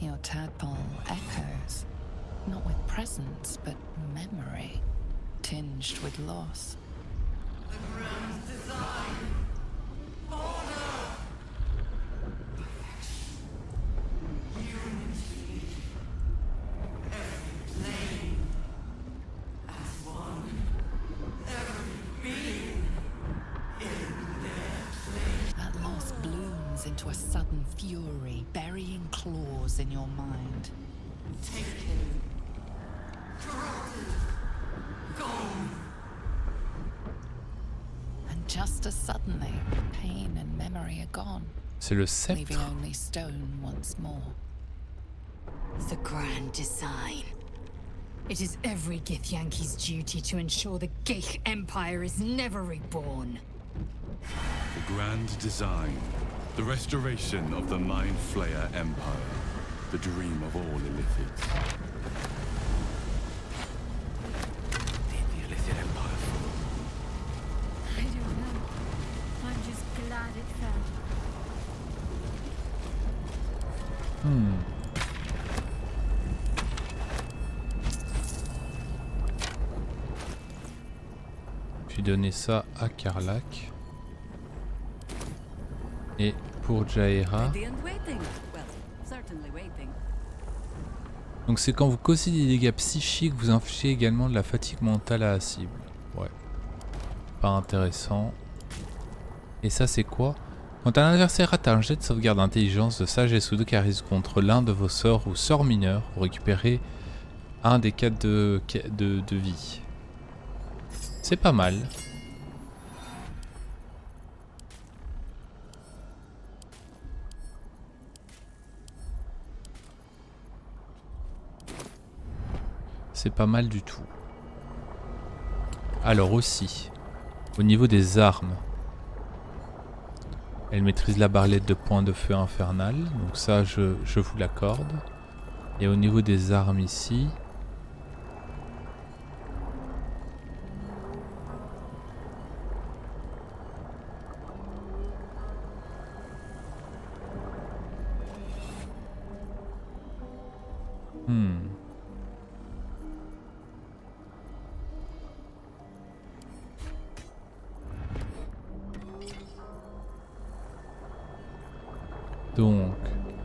Your tadpole echoes, not with presence, but memory, tinged with loss. That loss blooms into a sudden fury, burying claws in your mind. And just as suddenly, pain and memory are gone, C'est le leaving sceptre. only stone once more. The grand design. It is every Githyanki's duty to ensure the Gith Empire is never reborn. The grand design. The restoration of the Mind Flayer Empire. The dream of all Illithids. Did the Illithid Empire fall? I don't know. I'm just glad it fell. Puis donner ça à Karlak. Et pour Jae'ra. Donc c'est quand vous causez des dégâts psychiques, vous infligez également de la fatigue mentale à la cible. Ouais. Pas intéressant. Et ça c'est quoi? Quand un adversaire atteint un jet de sauvegarde d'intelligence, de sagesse ou de charisme contre l'un de vos sorts ou sorts mineurs, vous récupérez un des 4 de vie. C'est pas mal. C'est pas mal du tout. Alors aussi, au niveau des armes, elle maîtrise la barlette de poing de feu infernal, donc ça je vous l'accorde. Et au niveau des armes ici, donc,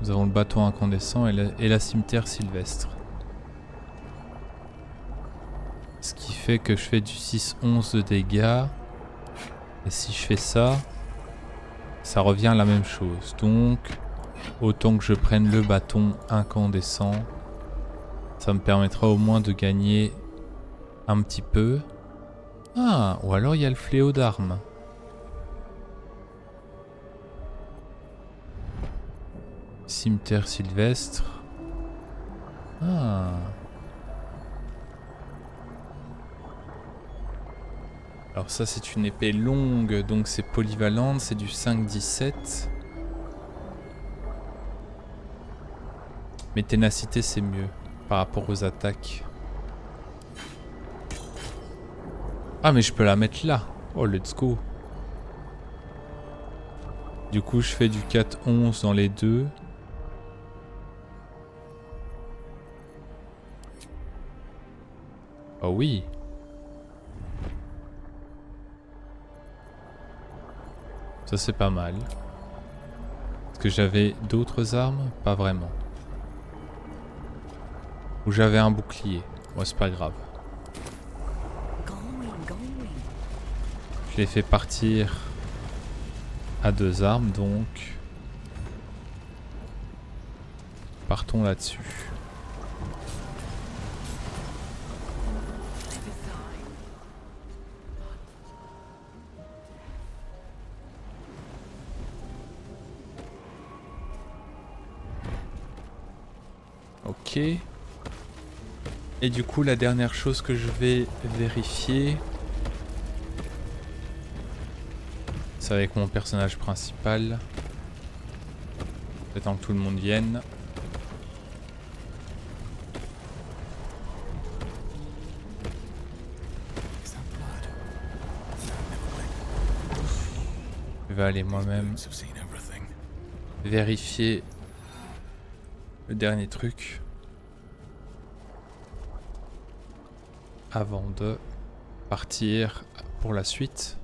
nous avons le bâton incandescent et la cimetière sylvestre. Ce qui fait que je fais du 6-11 de dégâts. Et si je fais ça, ça revient à la même chose. Donc, autant que je prenne le bâton incandescent. Ça me permettra au moins de gagner un petit peu. Ah, ou alors il y a le fléau d'armes. Cimetière sylvestre. Ah. Alors ça c'est une épée longue, donc c'est polyvalente, c'est du 5-17. Mais ténacité c'est mieux par rapport aux attaques. Ah mais je peux la mettre là. Oh let's go. Du coup je fais du 4-11 dans les deux. Oh oui. Ça c'est pas mal. Est-ce que j'avais d'autres armes? Pas vraiment. Ou j'avais un bouclier. Moi c'est pas grave. Je l'ai fait partir à 2 armes donc. Partons là-dessus. Ok. Et du coup, la dernière chose que je vais vérifier, c'est avec mon personnage principal. J'attends que tout le monde vienne. Je vais aller moi-même vérifier le dernier truc avant de partir pour la suite.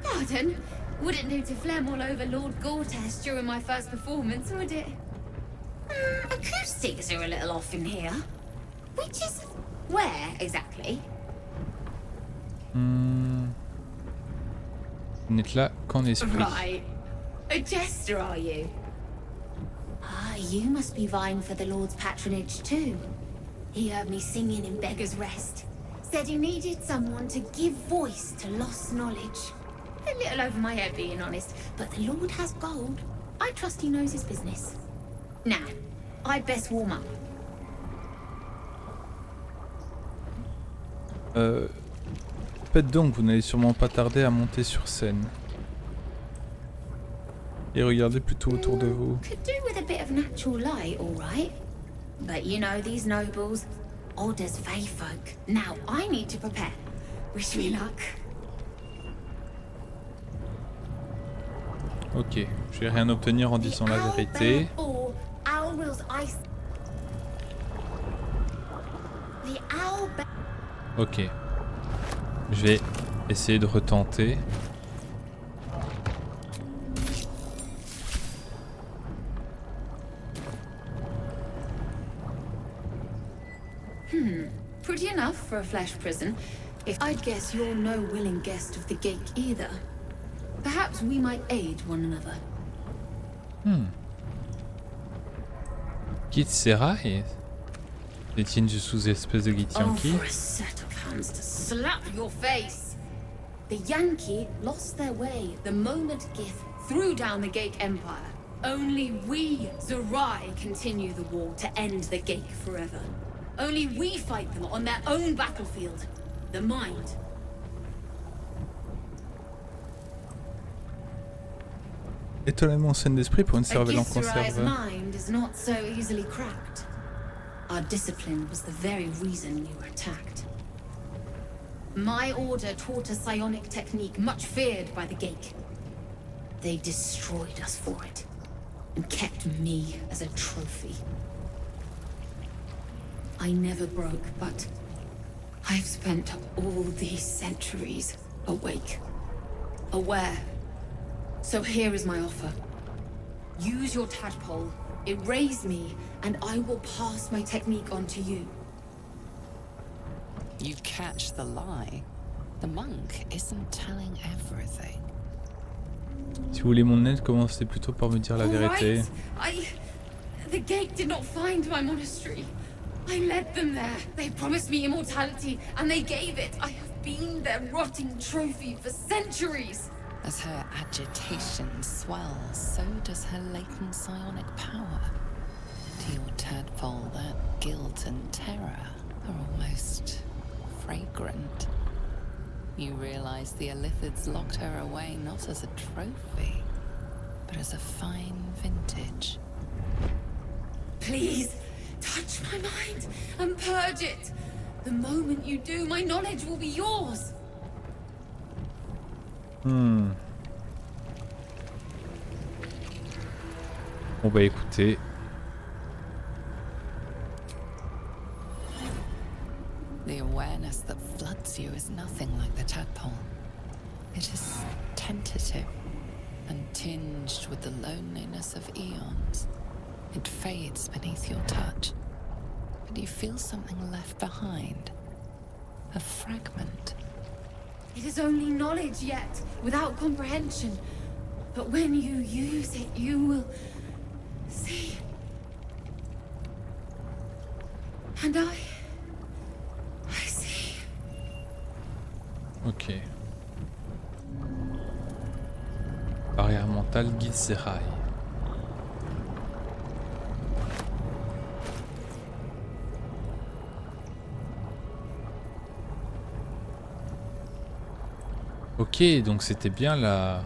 Pardon? Wouldn't do to phlegm all over Lord Gortez during my first performance, would it? Acoustics are a little off in here. Which is... where, exactly? Vous n'êtes là qu'en esprit. Right. A jester, are you? Ah, you must be vying for the Lord's patronage too. He heard me singing in Beggar's Rest. Said he needed someone to give voice to lost knowledge. A little over my head, being honest, but the Lord has gold. I trust he knows his business. Now, I'd best warm up. Faites donc, vous n'allez sûrement pas tarder à monter sur scène. Et regardez plutôt autour de vous. Could do with a bit of natural light, all right. But you know these nobles, odd as fae folk. Now I need to prepare. Wish me luck. Ok, je vais rien obtenir en disant la vérité. Ok. Je vais essayer de retenter. Pretty enough for a flesh prison. If I'd guess you're no willing guest of the gate either. Perhaps we might aid one another. KETHERIC détiennent du sous-espèce de Githyanki. Oh, for a set of hands to slap your face! The Yankee lost their way the moment Gith threw down the Gate Empire. Only we, Zerai, continue the war to end the Gate forever. Only we fight them on their own battlefield, the mind. Étonnamment saine d'esprit pour une cervelle en Githserai's conserve. mind is not so easily cracked. Our discipline was the very reason you were attacked. My order taught a psionic technique much feared by the Gate. They destroyed us for it, and kept me as a trophy. I never broke, but I've spent all these centuries awake, aware. So here is my offer. Use your tadpole, erase me, and I will pass my technique on to you. You catch the lie. The monk isn't telling everything. Si vous voulez mon aide, commencez plutôt par me dire la vérité. The gate did not find my monastery. I led them there. They promised me immortality, and they gave it. I have been their rotting trophy for centuries. As her agitation swells, so does her latent psionic power. To your tadpole, that guilt and terror are almost fragrant. You realize the Illithids locked her away not as a trophy, but as a fine vintage. Please, touch my mind and purge it. The moment you do, my knowledge will be yours. Bon bah écoutez. The awareness that floods you is nothing like the tadpole. It is tentative and tinged with the loneliness of eons. It fades beneath your touch, but you feel something left behind. A fragment. It is only knowledge yet, without comprehension. But when you use it, you will see. And I see. Ok. Barrière mentale guide ses rails. Ok, donc c'était bien la...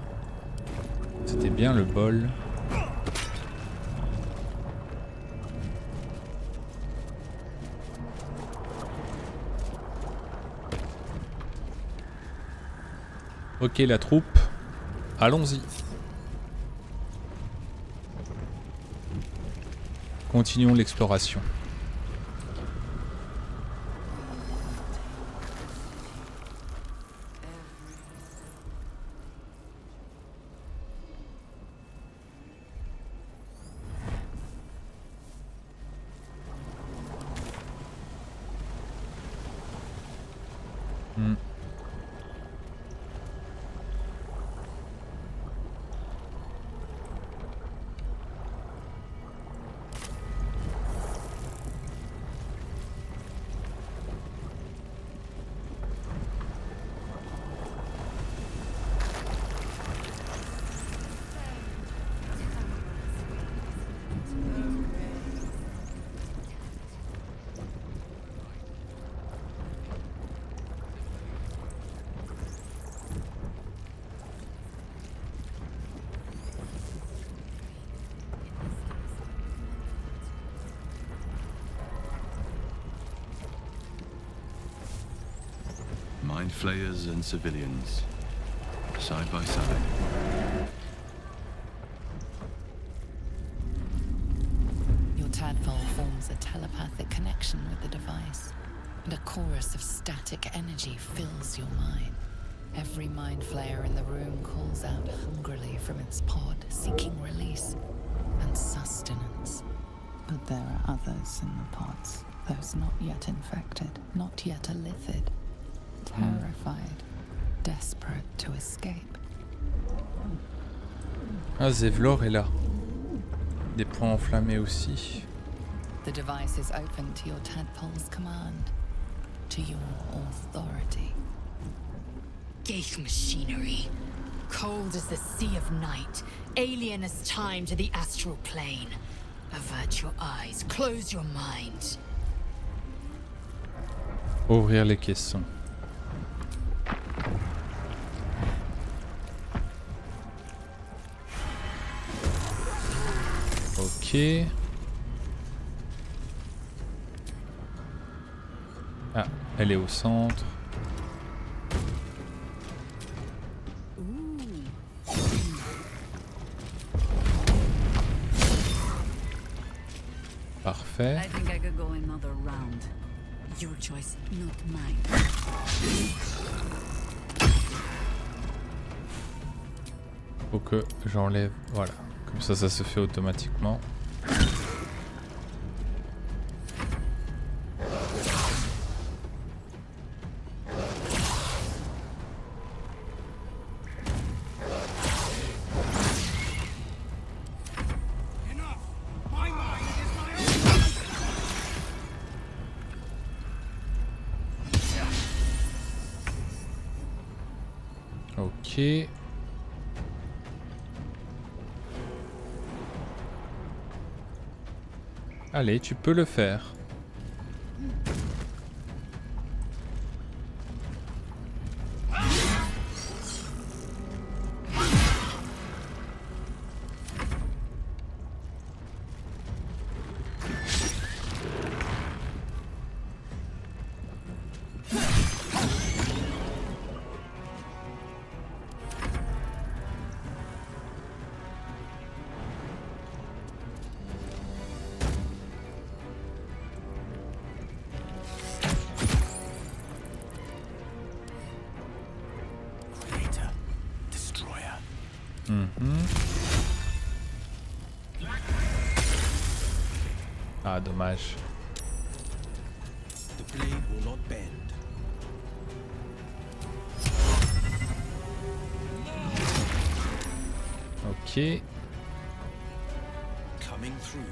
C'était bien le bol. Ok, la troupe. Allons-y. Continuons l'exploration. Mind flayers and civilians, side by side. Your tadpole forms a telepathic connection with the device, and a chorus of static energy fills your mind. Every mind flayer in the room calls out hungrily from its pod, seeking release and sustenance. But there are others in the pods, those not yet infected, not yet illithid. Terrified, desperate to escape. Ah, Zevlor est là. Des points enflammés aussi. The device is open to your tadpole's command, to your authority. Geich machinery. Cold as the sea of night, alien as time to the astral plane. Avert your eyes, close your mind. Ouvrir les caissons. Ok. Ah, elle est au centre. Parfait. Parfait. I think I could go another round. Your choice, not mine. Faut que j'enlève, voilà. Comme ça se fait automatiquement. Ok. Allez, tu peux le faire. Ah, dommage. The blade will not bend. Ok. Coming through.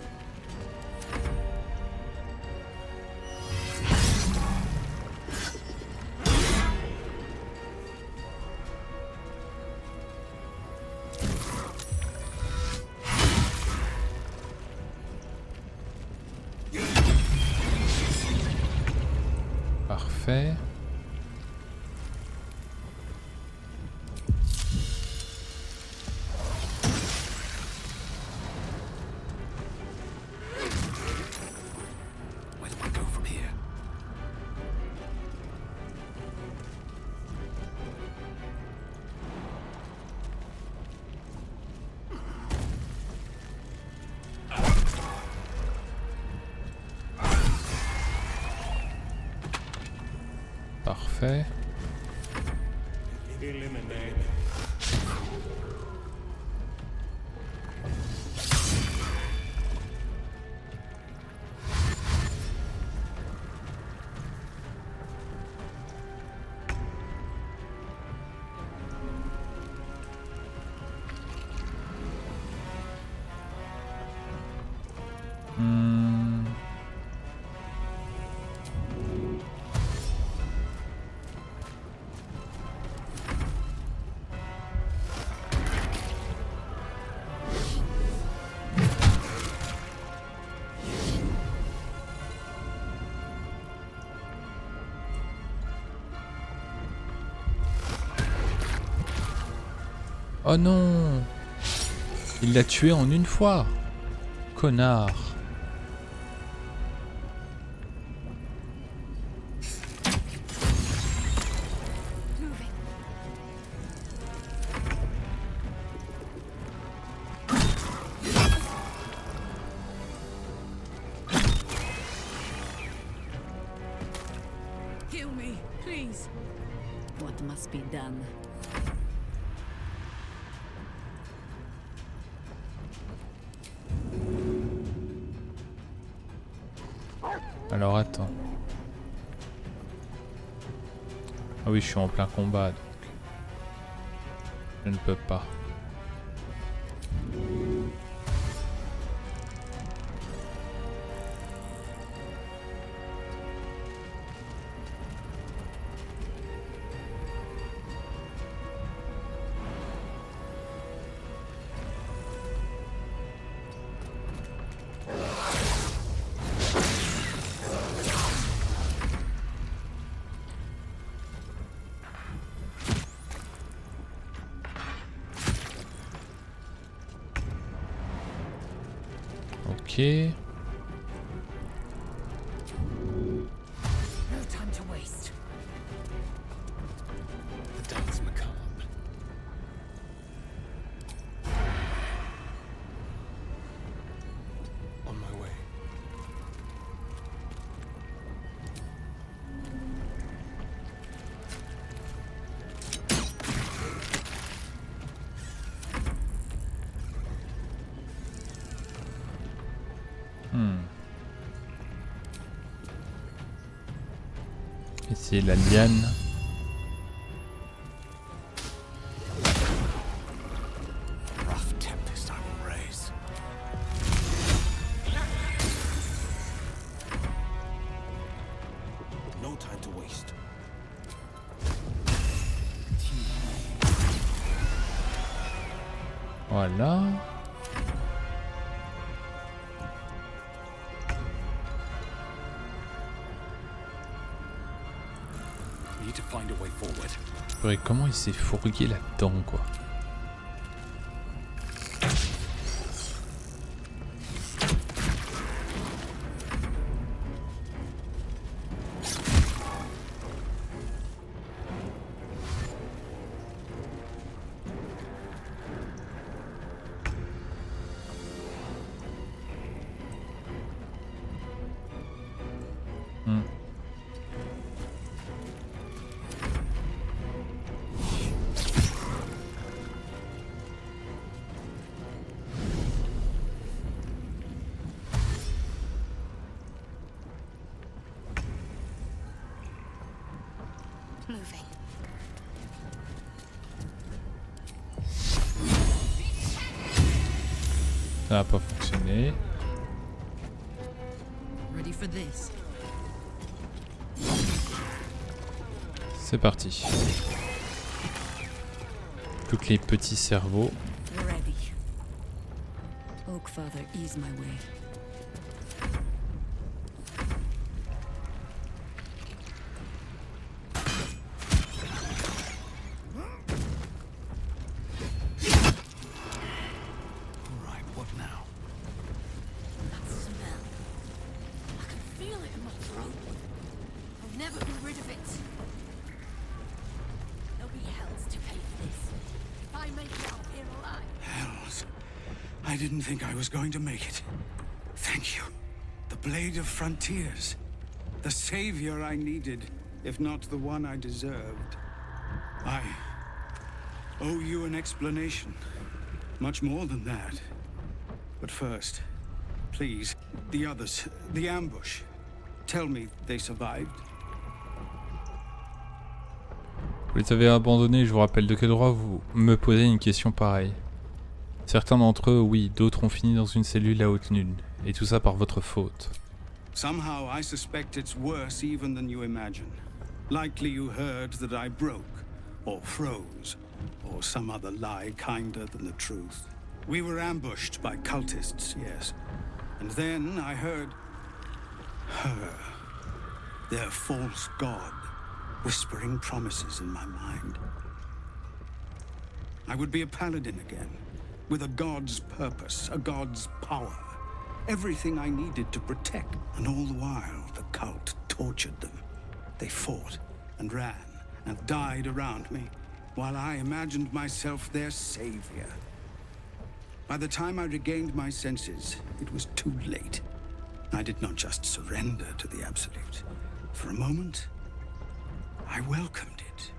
Parfait. Where do I go from here? Parfait. Oh non! Il l'a tué en une fois! Connard! Kill me, please. What must be done? Alors attends. Ah oui, je suis en plein combat donc. Je ne peux pas. Ok. No time to waste. The dance macabre. On my way. Ici la liane. Rough tempest I will raise. No time to waste. Voilà. Need to find a way forward. Purée, comment il s'est fourgué là-dedans, quoi. Moving. Ça n'a pas fonctionné. Ready for this. C'est parti. Plus que les petits cerveaux. Ready. Oak Father, ease my way. Right, what now? That smell. I can feel it in my throat. I'll never be rid of it. There'll be hells to pay for this. If I make it out here alive. Hells. I didn't think I was going to make it. Thank you. The Blade of Frontiers. The savior I needed, if not the one I deserved. I owe you an explanation. Much more than that. But first, please, the others, the ambush. Tell me they survived. Vous les avez abandonnés, je vous rappelle de quel droit vous me posez une question pareille. Certains d'entre eux, oui, d'autres ont fini dans une cellule à haute lune. Et tout ça par votre faute. Somehow I suspect it's worse even than you imagine. Likely you heard that I broke, or froze, or some other lie kinder than the truth. We were ambushed by cultists, yes. And then I heard her, their false god, whispering promises in my mind. I would be a paladin again, with a god's purpose, a god's power. Everything I needed to protect. And all the while, the cult tortured them. They fought and ran and died around me, while I imagined myself their savior. By the time I regained my senses, it was too late. I did not just surrender to the Absolute. For a moment, I welcomed it.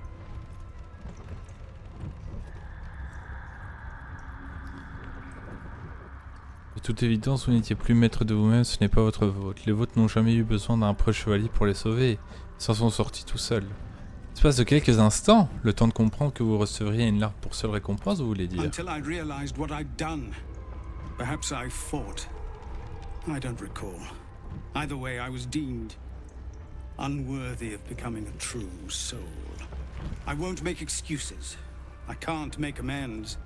De toute évidence, vous n'étiez plus maître de vous-même, ce n'est pas votre faute. Les vôtres n'ont jamais eu besoin d'un preux chevalier pour les sauver. Ils s'en sont sortis tout seuls. L'espace de quelques instants, le temps de comprendre que vous recevriez une larve pour seule récompense, vous voulez dire. Until I realized what I'd done. Perhaps I fought. I don't recall. Either way, I was deemed unworthy of becoming a true soul. I won't make excuses. I can't make amends.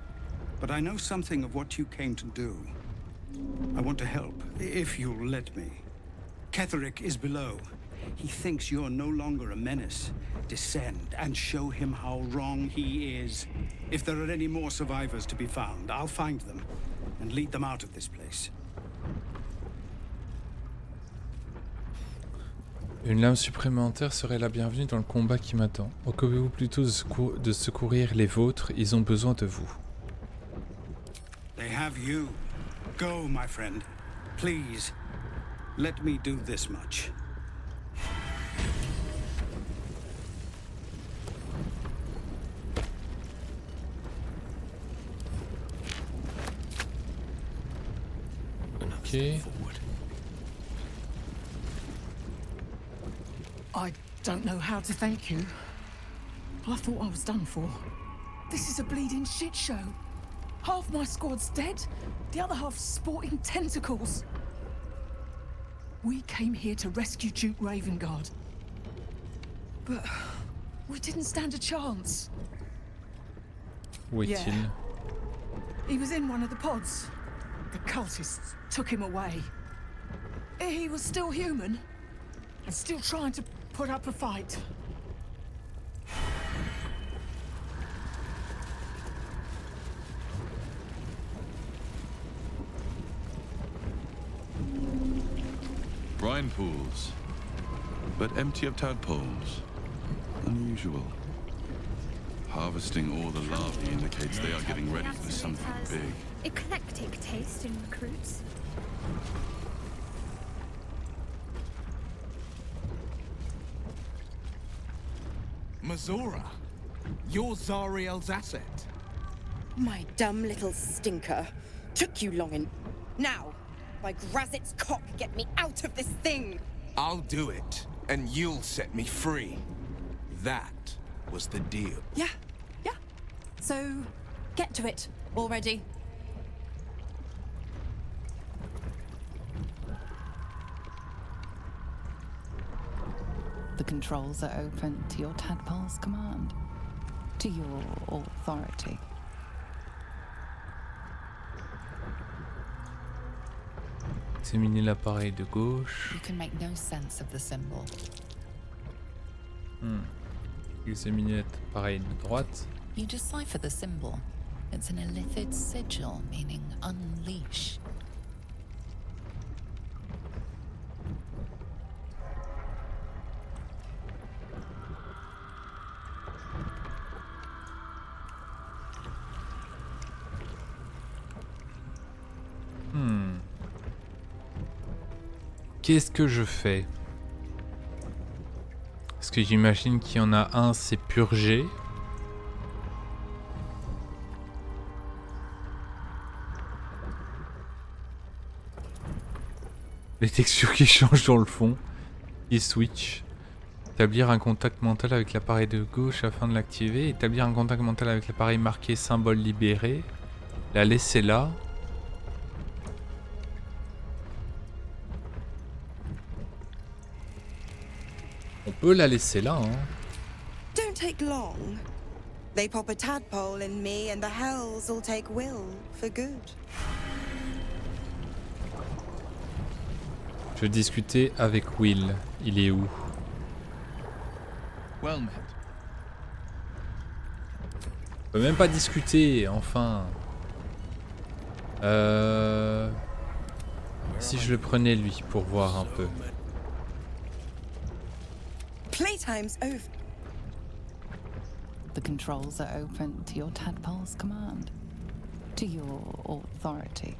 But I know something of what you came to do. I want to help, if you'll let me. KETHERIC is below. He thinks you're no longer a menace. Descend and show him how wrong he is. If there are any more survivors to be found, I'll find them and lead them out of this place. Une lame supplémentaire serait la bienvenue dans le combat qui m'attend. Occupez-vous plutôt de secourir les vôtres, ils ont besoin de vous. They have you. Go, my friend. Please, let me do this much. Ok. I don't know how to thank you. I thought I was done for. This is a bleeding shit show. Half my squad's dead, the other half sporting tentacles. We came here to rescue Duke Ravengard. But we didn't stand a chance. Où est-il? Yeah. He was in one of the pods. The cultists took him away. He was still human, and still trying to put up a fight. Brine pools, but empty of tadpoles. Unusual. Harvesting all the larvae indicates they are getting ready for something big. Eclectic taste in recruits. Mazora, you're Zariel's asset. My dumb little stinker. Took you long in... Now, by Grazit's cock, get me out of this thing! I'll do it, and you'll set me free. That was the deal. Yeah. So, get to it already. The controls are open to your tadpole's command. To your authority. Examiner l'appareil de gauche. You can make no sense of the symbol. Examiner l'appareil de droite. You decipher the symbol. It's an illithid sigil, meaning unleash. Qu'est-ce que je fais? Parce que j'imagine qu'il y en a un, c'est purger. Les textures qui changent dans le fond. Et switch. Établir un contact mental avec l'appareil de gauche afin de l'activer. Établir un contact mental avec l'appareil marqué symbole libéré. La laisser là. On peut la laisser là, hein. Don't take long. They pop a tadpole in me and the hells will take Will for good. Je vais discuter avec Will. Il est où? Well met. On peut même pas discuter, enfin. Si je le prenais lui pour voir un peu. Playtime's over. The controls are open to your tadpole's command. To your authority.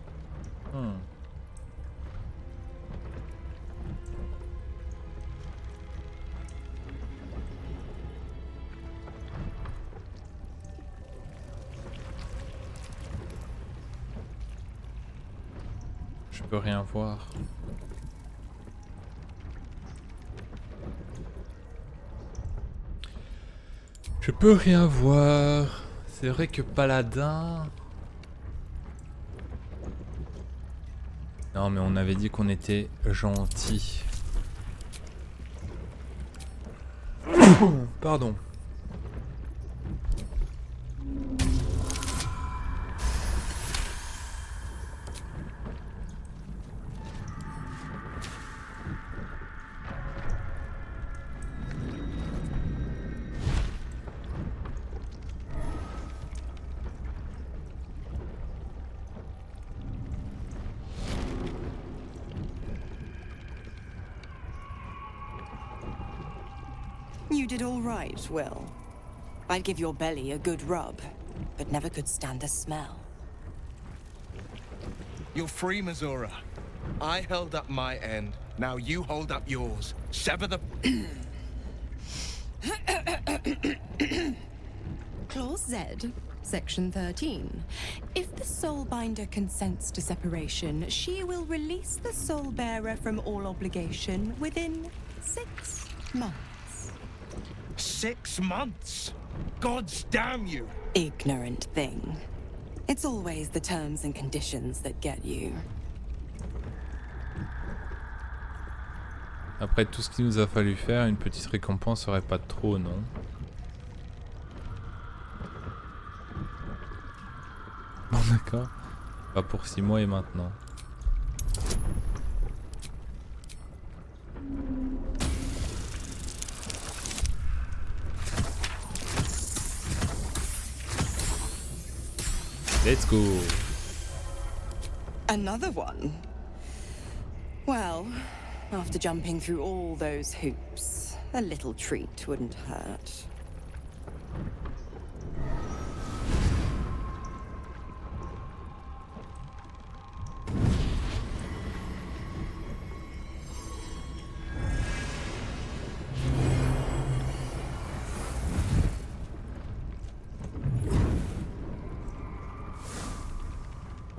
Je peux rien voir. Je peux rien voir. C'est vrai que Paladin... Non mais on avait dit qu'on était gentil. Pardon. You did all right, Will. I'd give your belly a good rub, but never could stand the smell. You're free, Mazora. I held up my end. Now you hold up yours. Sever the... Clause Z, Section 13. If the Soulbinder consents to separation, she will release the Soul Bearer from all obligation within 6 months. 6 months? Gods damn you! Ignorant thing. It's always the terms and conditions that get you. Après tout ce qu'il nous a fallu faire, une petite récompense serait pas trop, non? Bon d'accord. Pas pour 6 mois et maintenant. Let's go. Another one? Well, after jumping through all those hoops, a little treat wouldn't hurt.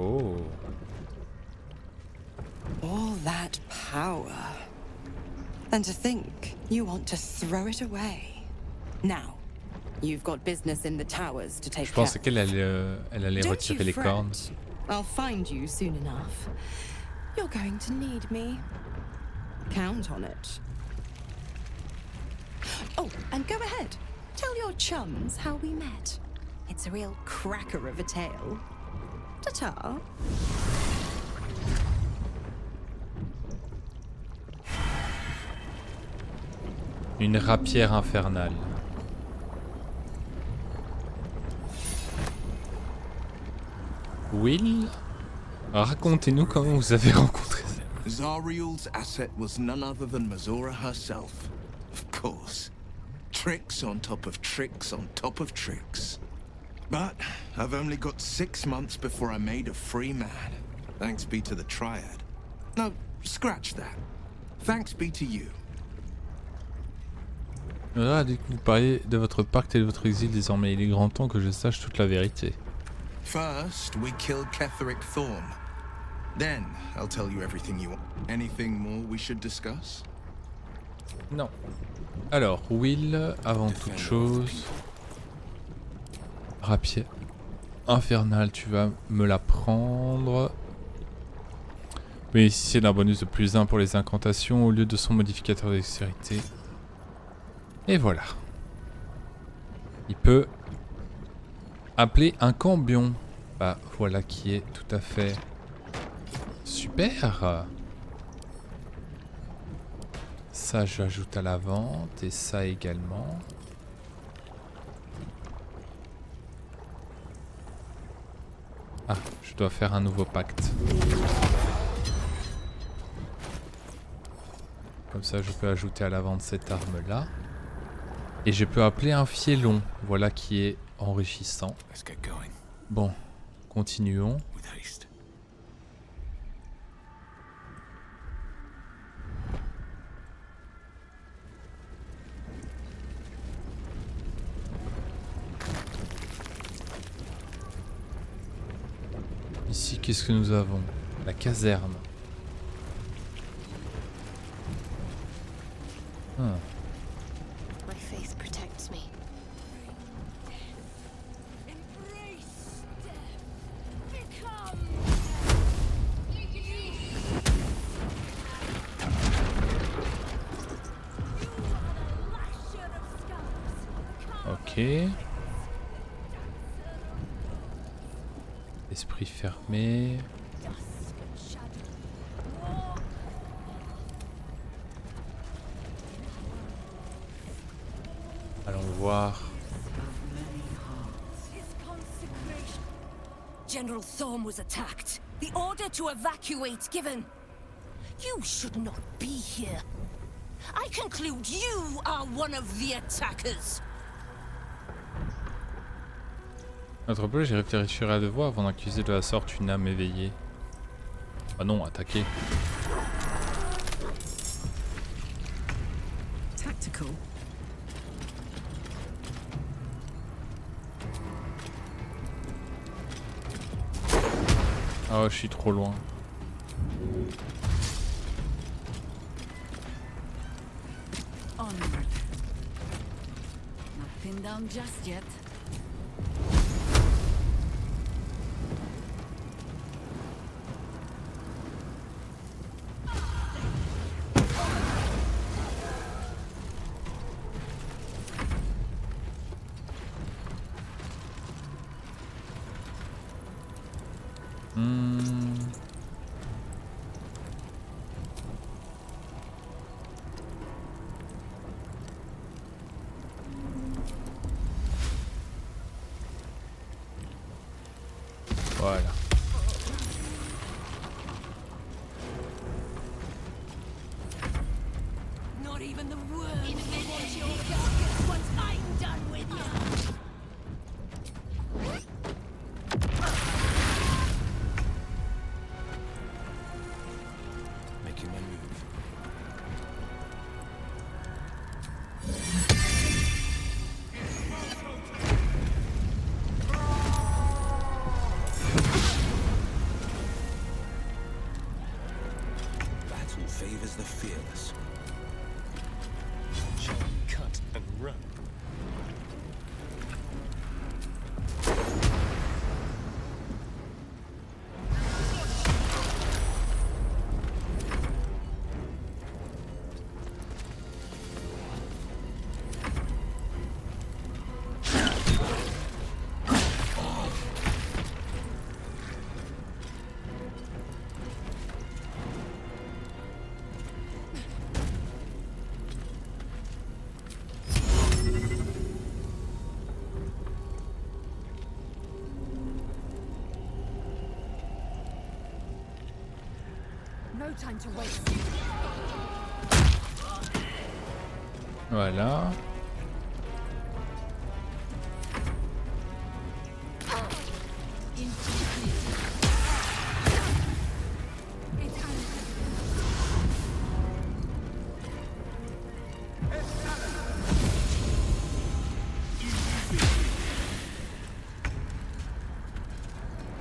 Oh. All that power. And to think you want to throw it away. Now, you've got business in the towers to take Je care pensais of. qu'elle allait, elle allait Don't retirer you les fret. cornes. I'll find you soon enough. You're going to need me. Count on it. Oh, and go ahead. Tell your chums how we met. It's a real cracker of a tale. Ta-ta. Une rapière infernale. Will, racontez-nous comment vous avez rencontré ça. Zariel's asset was none other than Mazora herself. Of course. Tricks on top of tricks on top of tricks. But I've only got 6 months before I'm made a free man. Thanks be to the Triad. No, scratch that. Thanks be to you. Voilà, dès que vous parlez de votre pacte et de votre exil désormais, il est grand temps que je sache toute la vérité. First, we killed KETHERIC Thorn. Then, I'll tell you everything you want. Anything more we should discuss? Non. Alors, Will, avant toute chose... Rapière infernale, tu vas me la prendre. Bénéficier d'un bonus de +1 pour les incantations au lieu de son modificateur de dextérité. Et voilà. Il peut appeler un cambion. Bah voilà qui est tout à fait super. Ça j'ajoute à la vente et ça également. Ah, je dois faire un nouveau pacte. Comme ça je peux ajouter à la vente cette arme là. Et je peux appeler un fielon. Voilà qui est enrichissant. Bon, continuons. Ici, qu'est-ce que nous avons? La caserne. Ah. My faith protects me. Ok. Esprit fermé. Allons voir. General Thorm was attacked. The order to evacuate given. You should not be here. I conclude you are one of the attackers. Notre peu, j'y réfléchirai à deux fois avant d'accuser de la sorte une âme éveillée. Ah non, attaquer. Tactical. Oh, je suis trop loin. Onward. Not pinned down just yet. Voilà. Not even the worms will want your carcass once I'm done with you. Making my move. Battle favors the fearless. Shall we cut and run? No time to waste. Voilà.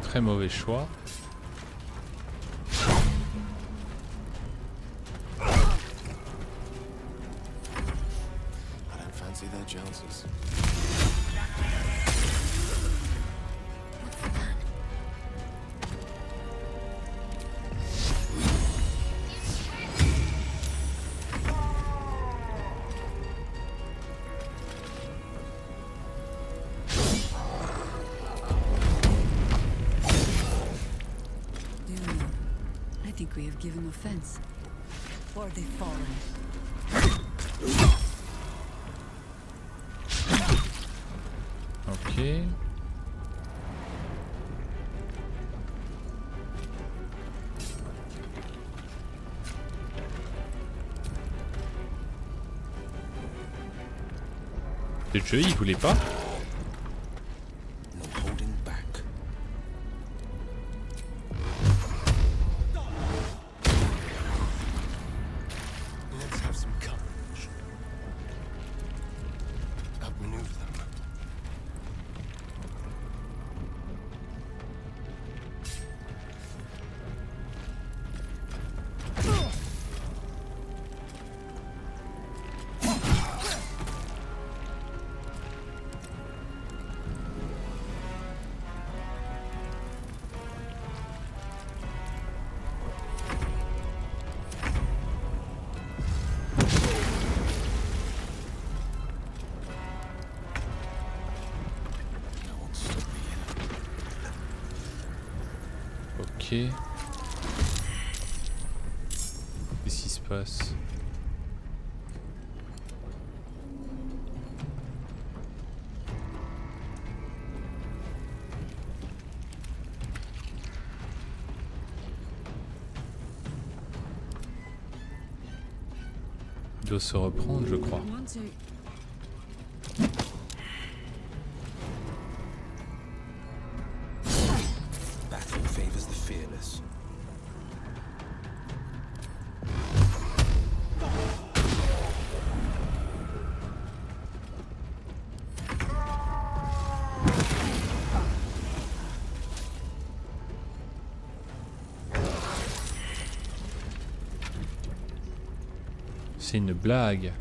Très mauvais choix. I don't fancy their chances. Do you know? I think we have given offense. For the fallen. Ok. Le jeu, il voulait pas. No holding back. Let's have some courage. Outmaneuver them. Ok. Qu'est-ce qui se passe? Il doit se reprendre, je crois. Battle favors the fearless. C'est une blague.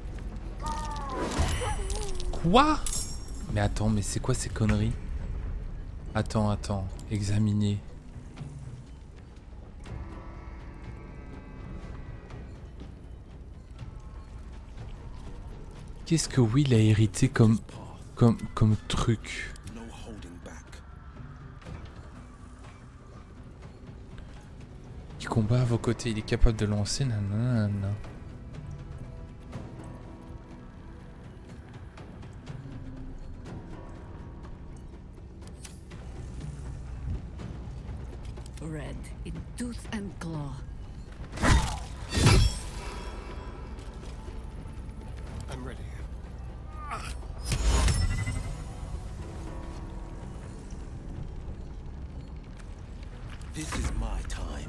Quoi? Mais attends, mais c'est quoi ces conneries? Attends, examiner. Qu'est-ce que Will a hérité comme truc? Qui combat à vos côtés, il est capable de lancer, nanana. Red in tooth and claw. I'm ready. This is my time.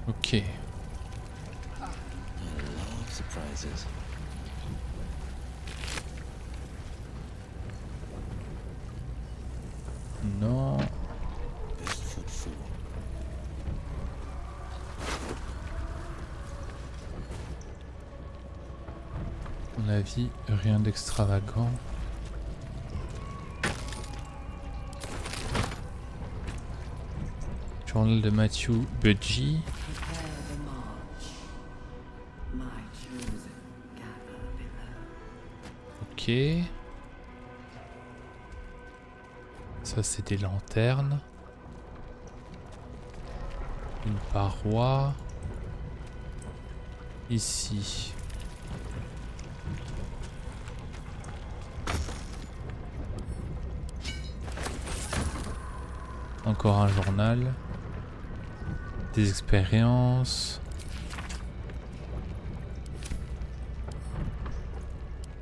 Ok. I love surprises. Non. Best foot forward. À mon avis, rien d'extravagant. Journal de Matthew Budgie. Ok. Ça c'est des lanternes. Une paroi. Ici. Encore un journal. Des expériences.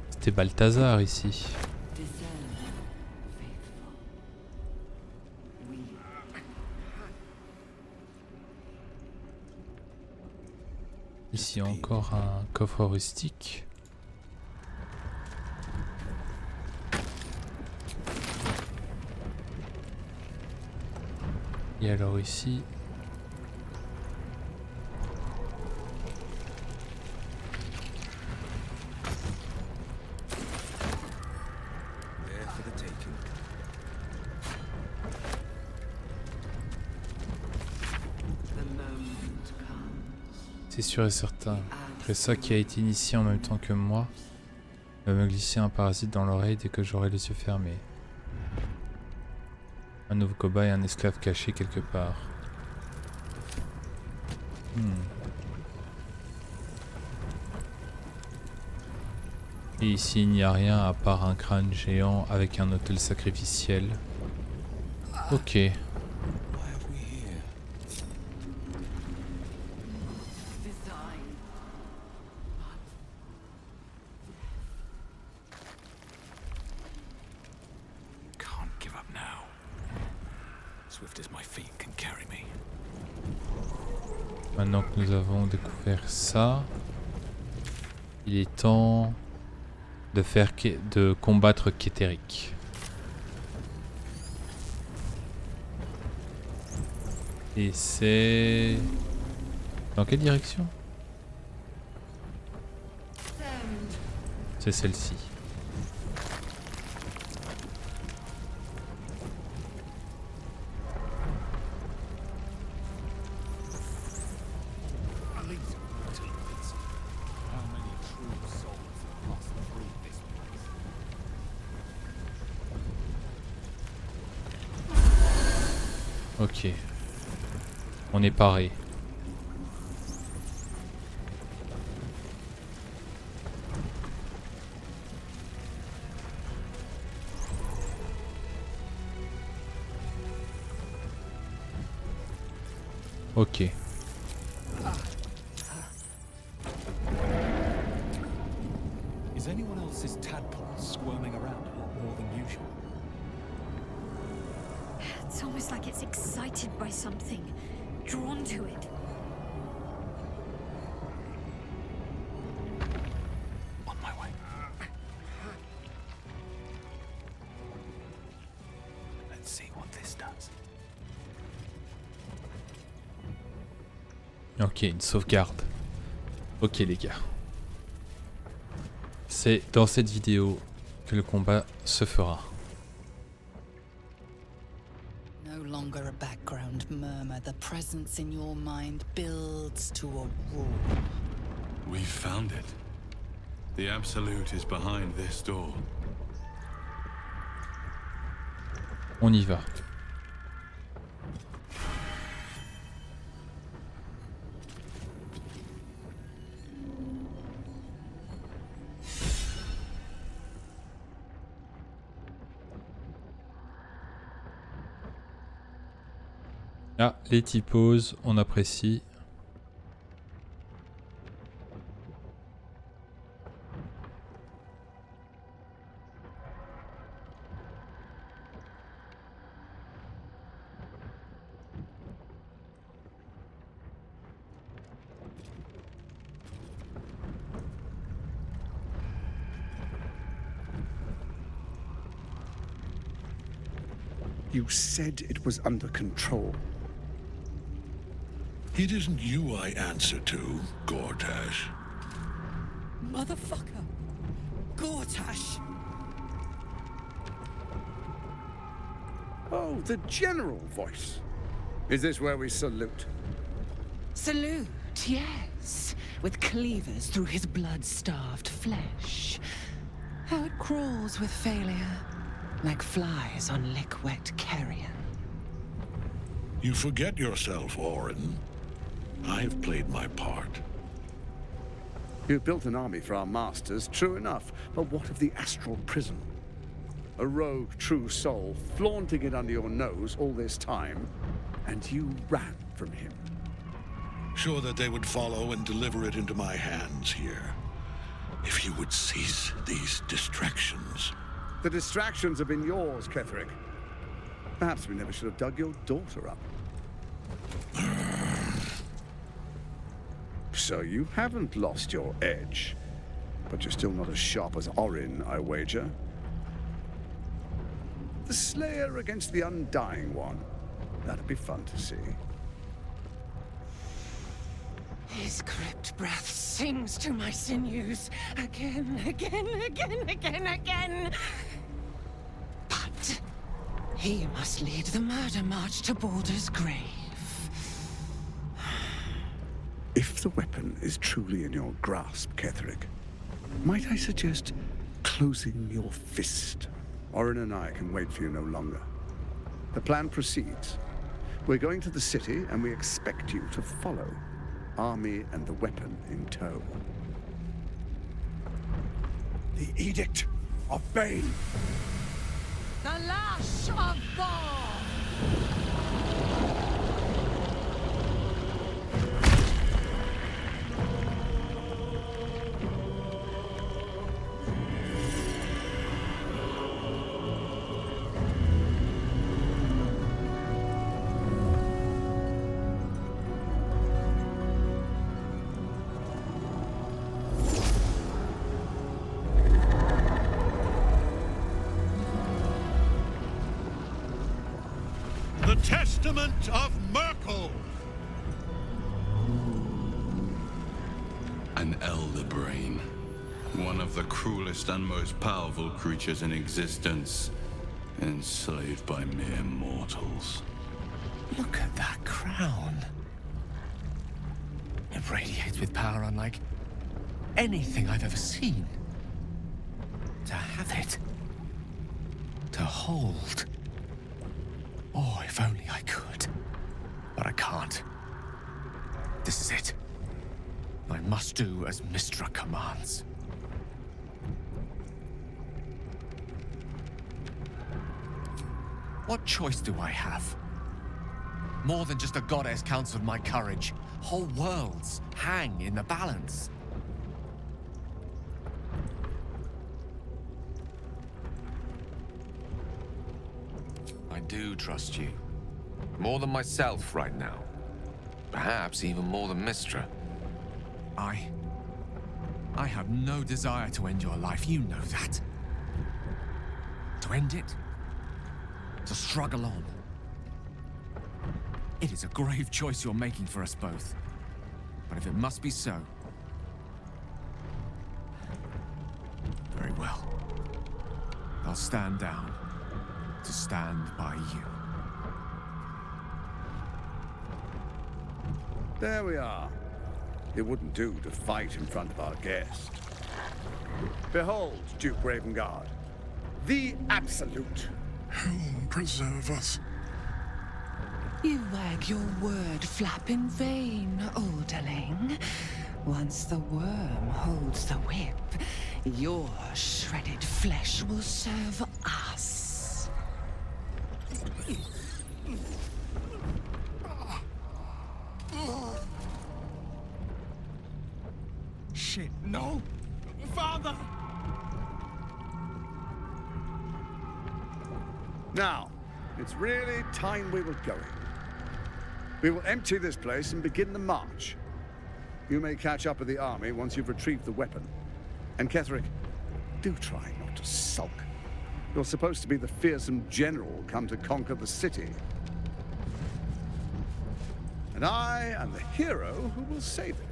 C'était Balthazar ici. Ici encore un coffre rustique. Et alors ici... C'est sûr et certain. Après ça qui a été initié en même temps que moi, va me glisser un parasite dans l'oreille dès que j'aurai les yeux fermés. Un nouveau cobaye, un esclave caché quelque part. Et ici il n'y a rien à part un crâne géant avec un autel sacrificiel. Ok. Maintenant que nous avons découvert ça, il est temps de combattre KETHERIC. Et c'est... Dans quelle direction? C'est celle-ci. Ok. On est paré. Ok. Is anyone else's tadpole squirming around a lot more than usual? It's almost like it's excited by something, drawn to it. On my way. Let's see what this does. Ok, une sauvegarde. Ok les gars. C'est dans cette vidéo que le combat se fera. No longer a background murmur, the presence in your mind builds to a roar. We found it. The Absolute is behind this door. On y va. Ah, les typos, on apprécie. You said it was under control. It isn't you I answer to, Gortash. Motherfucker! Gortash! Oh, the general voice. Is this where we salute? Salute, yes. With cleavers through his blood-starved flesh. How it crawls with failure, like flies on lick-wet carrion. You forget yourself, Orin. I've played my part. You've built an army for our masters, true enough. But what of the astral prison? A rogue true soul flaunting it under your nose all this time, and you ran from him. Sure that they would follow and deliver it into my hands here. If you would cease these distractions. The distractions have been yours, KETHERIC. Perhaps we never should have dug your daughter up. So you haven't lost your edge. But you're still not as sharp as Orin, I wager. The Slayer against the Undying One. That'd be fun to see. His crypt breath sings to my sinews. Again, again, again, again, again. But he must lead the murder march to Baldur's grave. If the weapon is truly in your grasp, KETHERIC, might I suggest closing your fist? Orin and I can wait for you no longer. The plan proceeds. We're going to the city, and we expect you to follow. Army and the weapon in tow. The Edict of Bane. The lash of Baldur! The Testament of Merkel! An elder brain. One of the cruelest and most powerful creatures in existence. Enslaved by mere mortals. Look at that crown. It radiates with power unlike anything I've ever seen. To have it. To hold. Oh, if only I could. But I can't. This is it. I must do as Mystra commands. What choice do I have? More than just a goddess counseled my courage. Whole worlds hang in the balance. I do trust you. More than myself right now. Perhaps even more than Mistra. I have no desire to end your life, you know that. To end it, to struggle on. It is a grave choice you're making for us both. But if it must be so, very well. I'll stand down to stand by you. There we are. It wouldn't do to fight in front of our guest. Behold, Duke Ravengard, the Absolute. Helm preserve us. You wag your word flap in vain, Alderling. Once the worm holds the whip, your shredded flesh will serve us. Shit, no! Father! Now, it's really time we were going. We will empty this place and begin the march. You may catch up with the army once you've retrieved the weapon. And KETHERIC, do try not to sulk. You're supposed to be the fearsome general come to conquer the city. And I am the hero who will save it.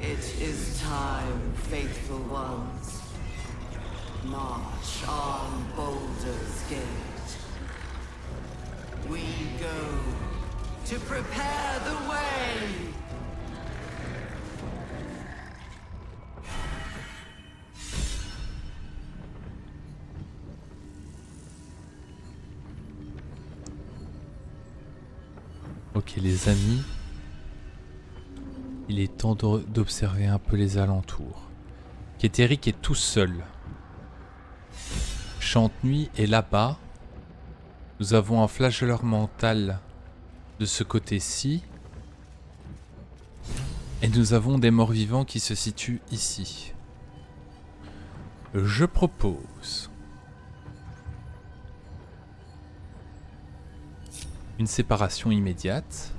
It is time, faithful ones. March on Baldur's Gate. We go to prepare the way. Ok les amis, il est temps d'observer un peu les alentours. KETHERIC est tout seul. Chante-Nuit est là-bas. Nous avons un flagelleur mental de ce côté-ci. Et nous avons des morts vivants qui se situent ici. Je propose une séparation immédiate.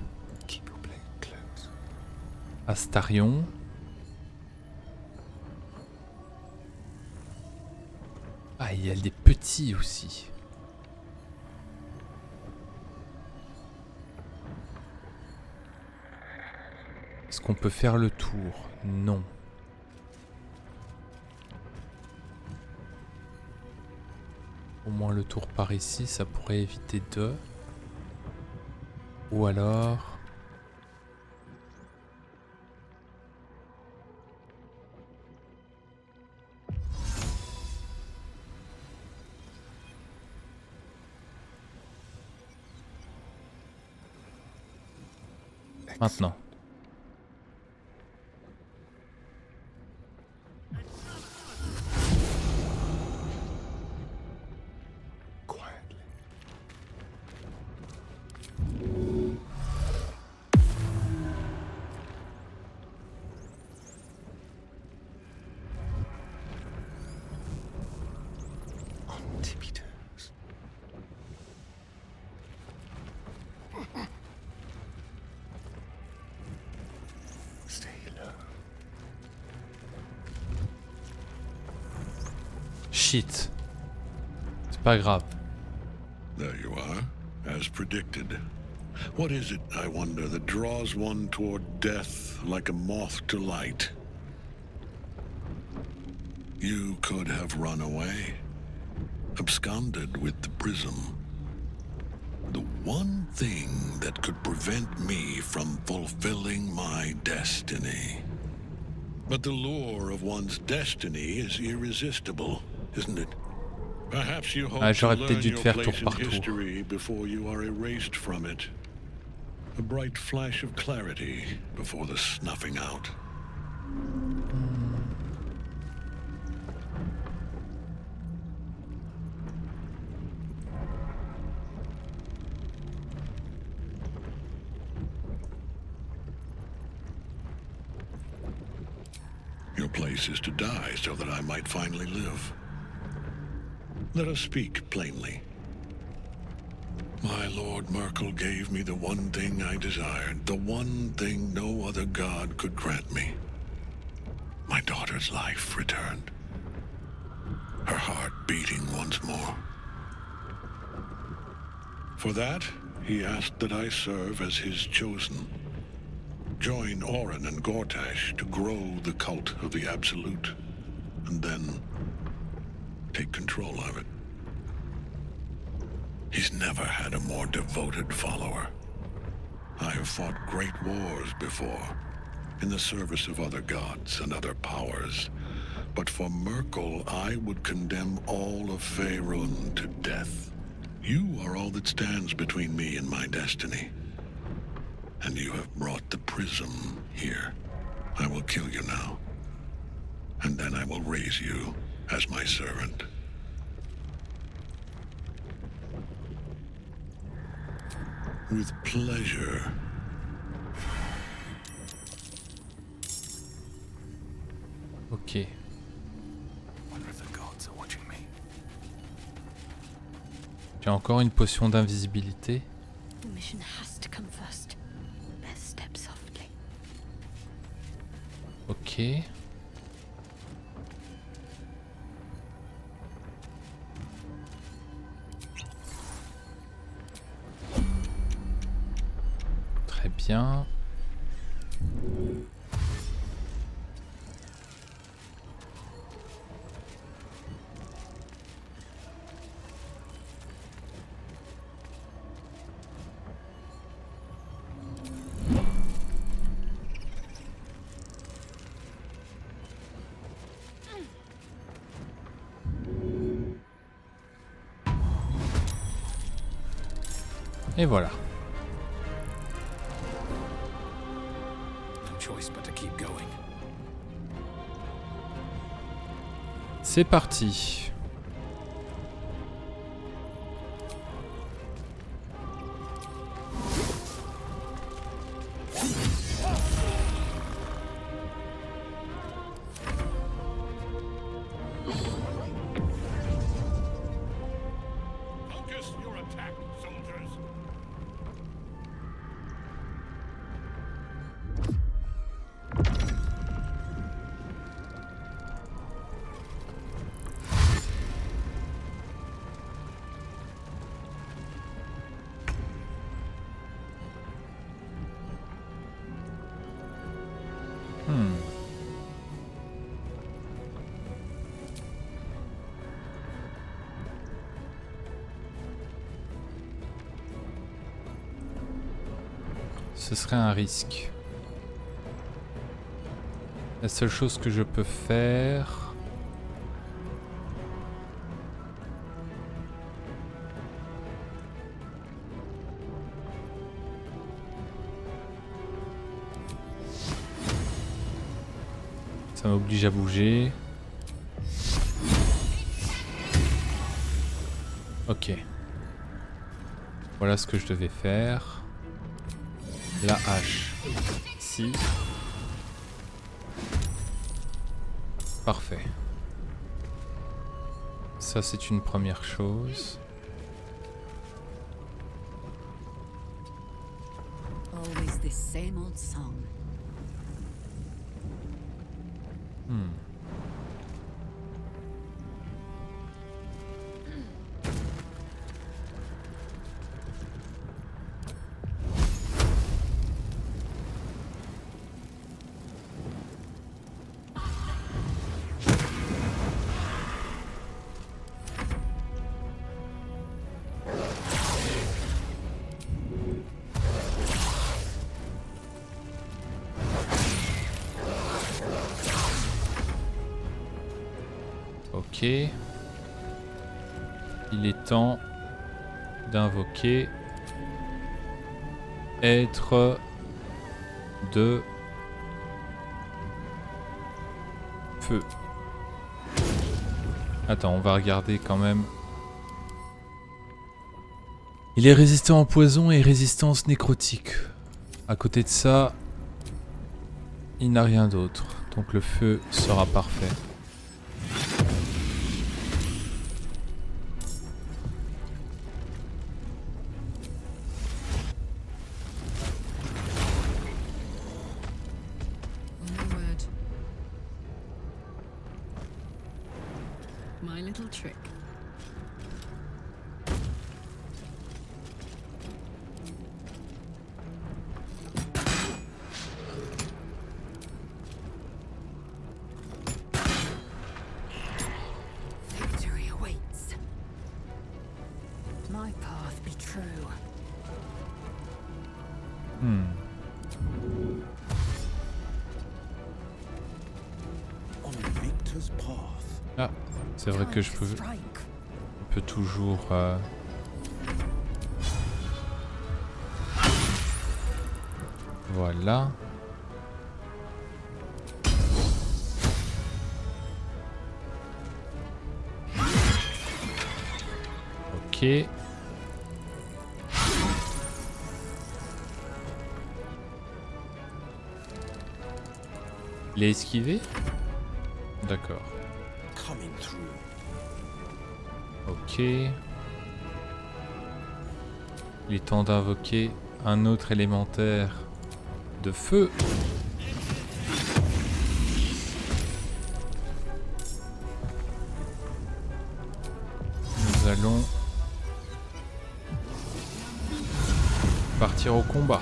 Astarion. Ah, il y a des petits aussi. Est-ce qu'on peut faire le tour? Non. Au moins le tour par ici, ça pourrait éviter de... Ou alors... Maintenant. Shit. C'est pas grave. There you are, as predicted. What is it, I wonder, that draws one toward death like a moth to light? You could have run away, absconded with the prism. The one thing that could prevent me from fulfilling my destiny. But the lure of one's destiny is irresistible, isn't it? Perhaps you hope to learn your place in history before you are erased from it. A bright flash of clarity before the snuffing out. Your place is to die so that I might finally live. Let us speak plainly. My Lord Merkel gave me the one thing I desired, the one thing no other god could grant me. My daughter's life returned. Her heart beating once more. For that, he asked that I serve as his chosen. Join Orin and Gortash to grow the cult of the Absolute, and then take control of it. He's never had a more devoted follower. I have fought great wars before, in the service of other gods and other powers, but for Merkel, I would condemn all of Faerun to death. You are all that stands between me and my destiny. And you have brought the prism here. I will kill you now. And then I will raise you as my servant. With pleasure. Ok. J'ai encore une potion d'invisibilité. The mission has to come first. Best step softly. Ok. Très bien. Et voilà. C'est parti. Ce serait un risque. La seule chose que je peux faire... Ça m'oblige à bouger. Ok. Voilà ce que je devais faire. La hache. Ici. Parfait. Ça, c'est une première chose. Always this same old song. Ok. Il est temps d'invoquer être de feu. Attends, on va regarder quand même. Il est résistant au poison et résistance nécrotique. À côté de ça, il n'a rien d'autre. Donc le feu sera parfait. My little trick. Victory awaits. My path be true. On Victor's path. Ah, c'est vrai que je peux toujours... Voilà. Ok. Il est esquivé? D'accord. Ok. Il est temps d'invoquer un autre élémentaire de feu. Nous allons partir au combat.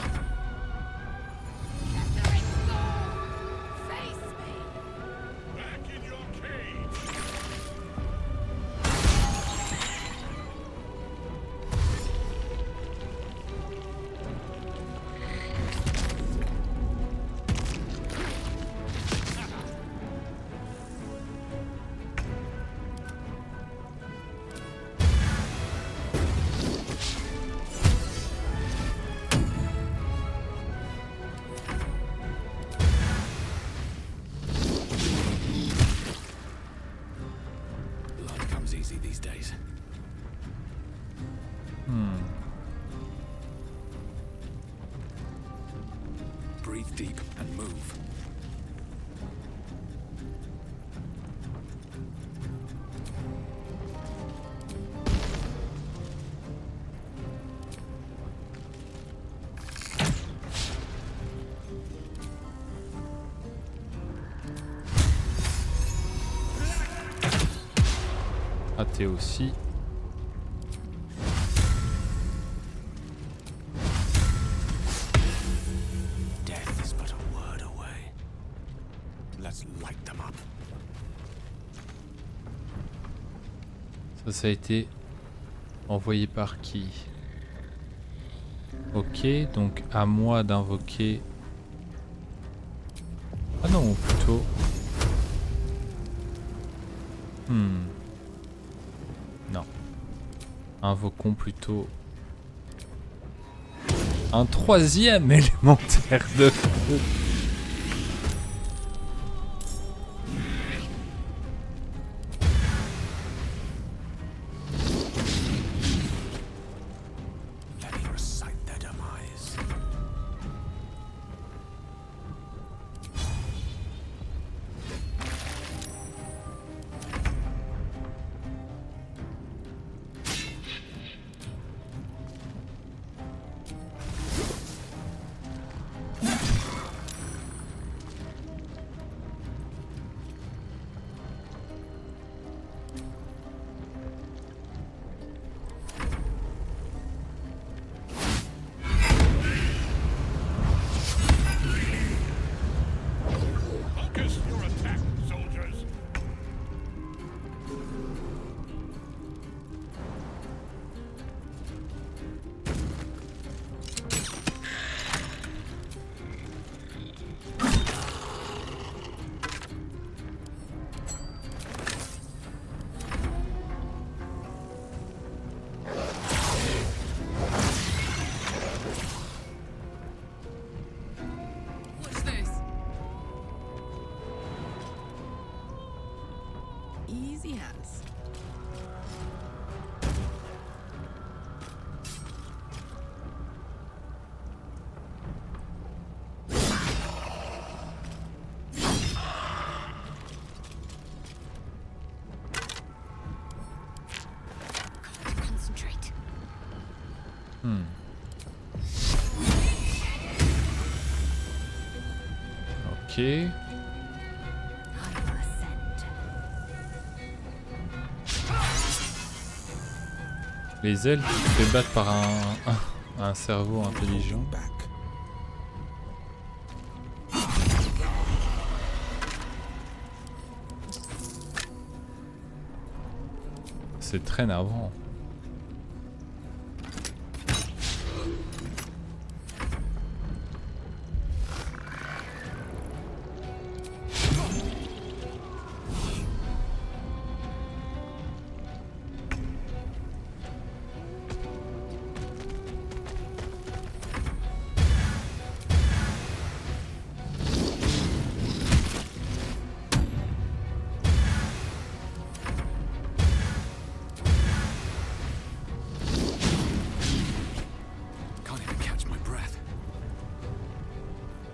Breathe deep and move. Raté aussi. Death is but a word away. Let's light them up. Ça a été envoyé par qui? Ok, donc à moi d'invoquer... Ah non, plutôt... Non. Invoquons plutôt... un troisième élémentaire de feu. Easy as. Ok. Les ailes, tu te fais battre par un cerveau intelligent. C'est très navrant.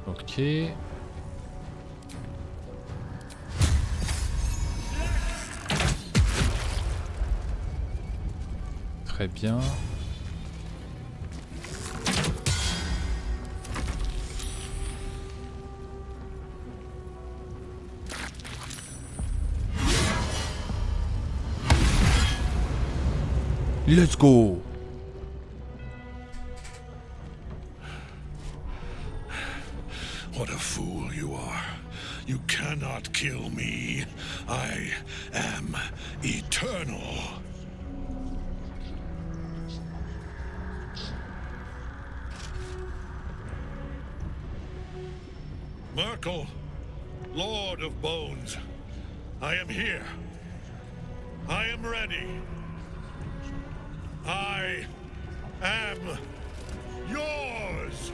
Ok. Très bien. Let's go! What a fool you are. You cannot kill me. I am eternal. Merkel, Lord of Bones, I am here. I am ready. I am yours.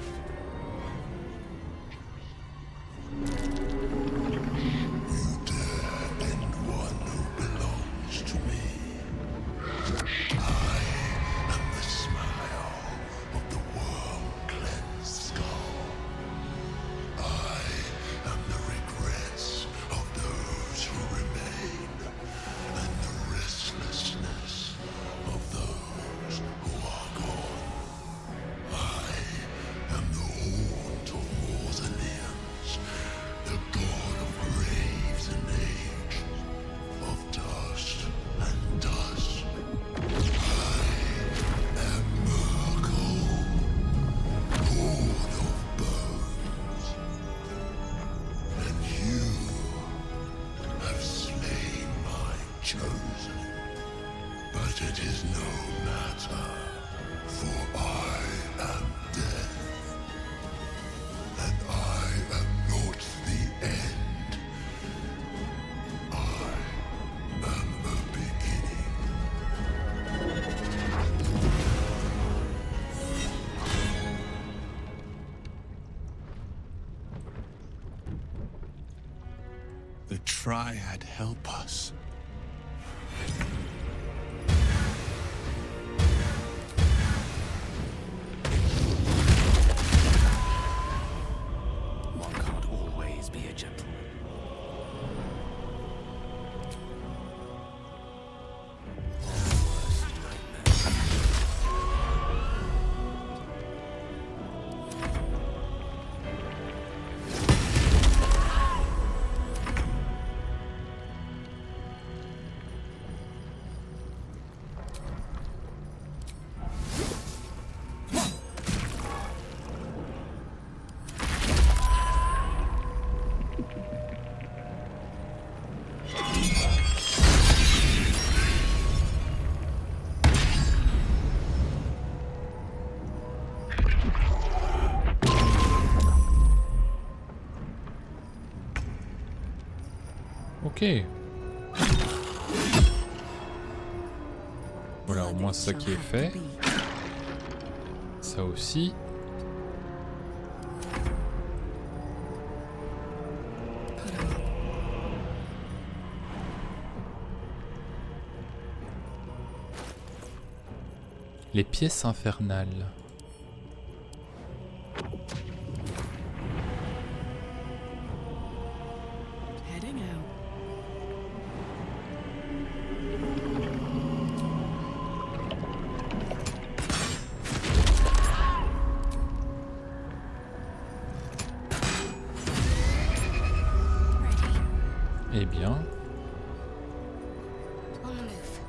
The Triad help us. One can't always be a gentleman. Ok. Voilà, au moins ça qui est fait. Ça aussi. Les pièces infernales. Heading out. Eh bien. On the move.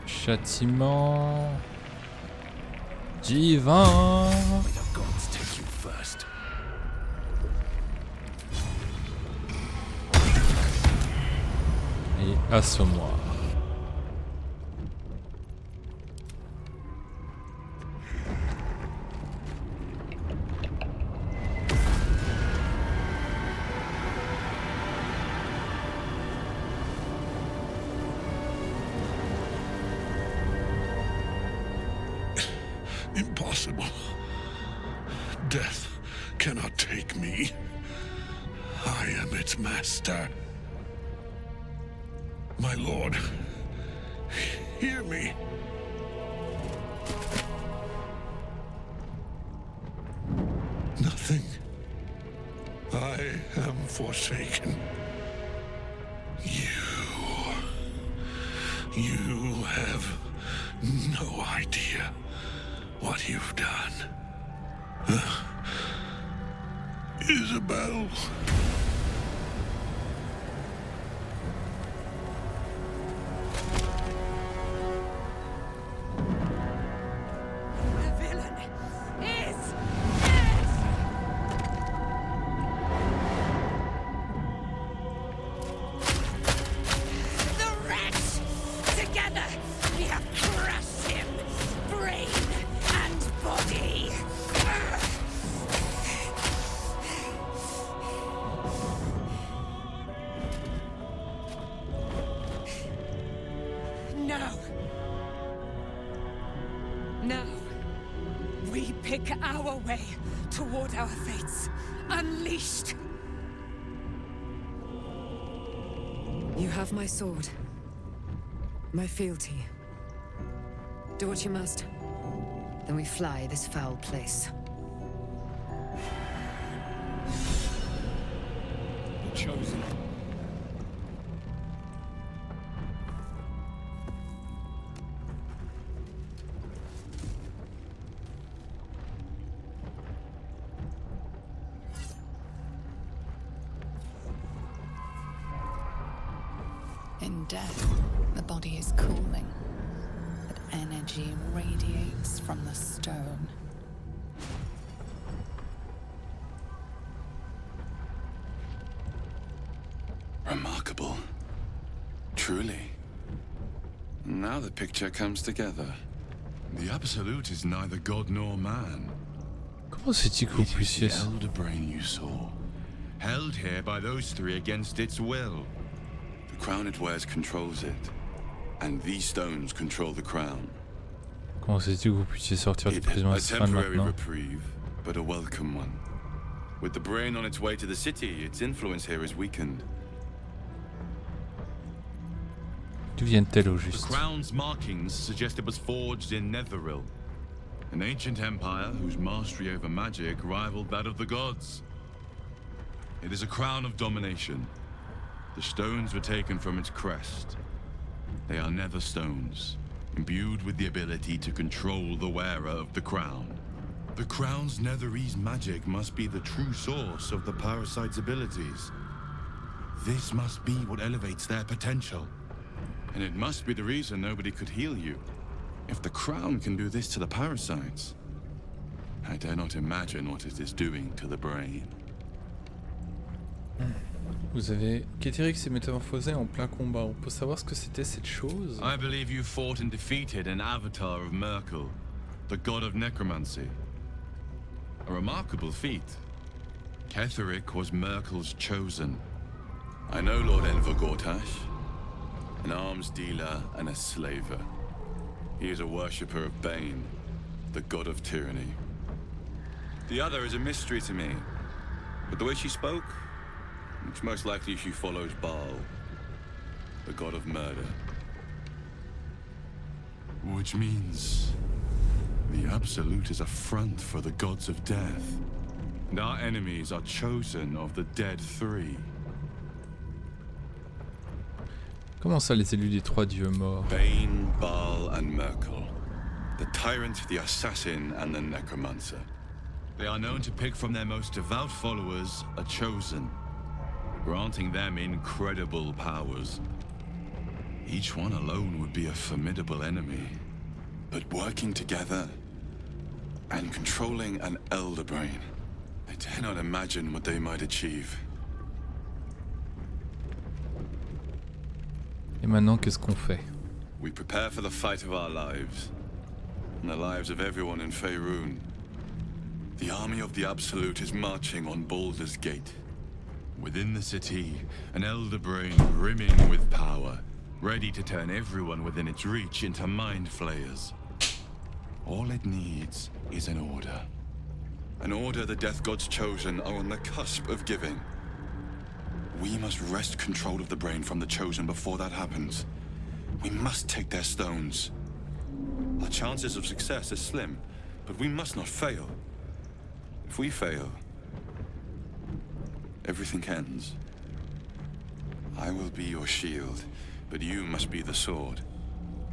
Châtiment divin. Et assommoir. Impossible. Death cannot take me. I am its master. My lord, hear me. Nothing. I am forsaken. You have no idea what you've done. Isabel. The villain is the wretch! Together we have crushed him, brain and body. Now, we pick our way toward our fates, unleashed. You have my sword, my fealty. Do what you must. Then we fly this foul place. The chosen. In death, the body is cooling, but energy radiates from the stone. Remarkable. Truly. Now the picture comes together. The Absolute is neither god nor man. Comment c'est-il que vous It is puissiez... the elder brain you saw, held here by those three against its will. The crown it wears controls it, and these stones control the crown. Comment c'est-il que vous puissiez sortir du prison A astral temporary maintenant? reprieve, but a welcome one. With the brain on its way to the city, its influence here is weakened. D'où viennent-elles au The juste? crown's markings suggest it was forged in Netheril, an ancient empire whose mastery over magic rivaled that of the gods. It is a crown of domination. The stones were taken from its crest. They are nether stones, imbued with the ability to control the wearer of the crown. The crown's Netherese magic must be the true source of the parasite's abilities. This must be what elevates their potential. And it must be the reason nobody could heal you. If the crown can do this to the parasites, I dare not imagine what it is doing to the brain. Vous avez... KETHERIC s'est métamorphosé en plein combat. On peut savoir ce que c'était cette chose? I believe you fought and defeated an avatar of Merkel, the god of necromancy. A remarkable feat. KETHERIC was Merkel's chosen. I know Lord Enver Gortash, an arms dealer and a slaver. He is a worshipper of Bane, the god of tyranny. The other is a mystery to me, but the way she spoke, it's most likely she follows Baal, the god of murder. Which means the Absolute is a front for the gods of death, and our enemies are chosen of the dead three. Comment ça, les élus des trois dieux morts? Bane, Baal, and Merkel. The tyrant, the assassin, and the necromancer. They are known to pick from their most devout followers a chosen, granting them incredible powers. Each one alone would be a formidable enemy. But working together and controlling an elder brain, I dare not imagine what they might achieve. Et maintenant, qu'est-ce qu'on fait? We prepare for the fight of our lives, and the lives of everyone in Faerun. The army of the Absolute is marching on Baldur's Gate. Within the city, an elder brain brimming with power, ready to turn everyone within its reach into mind flayers. All it needs is an order. An order the Death Gods chosen are on the cusp of giving. We must wrest control of the brain from the chosen before that happens. We must take their stones. Our chances of success are slim, but we must not fail. If we fail, everything ends. I will be your shield, but you must be the sword.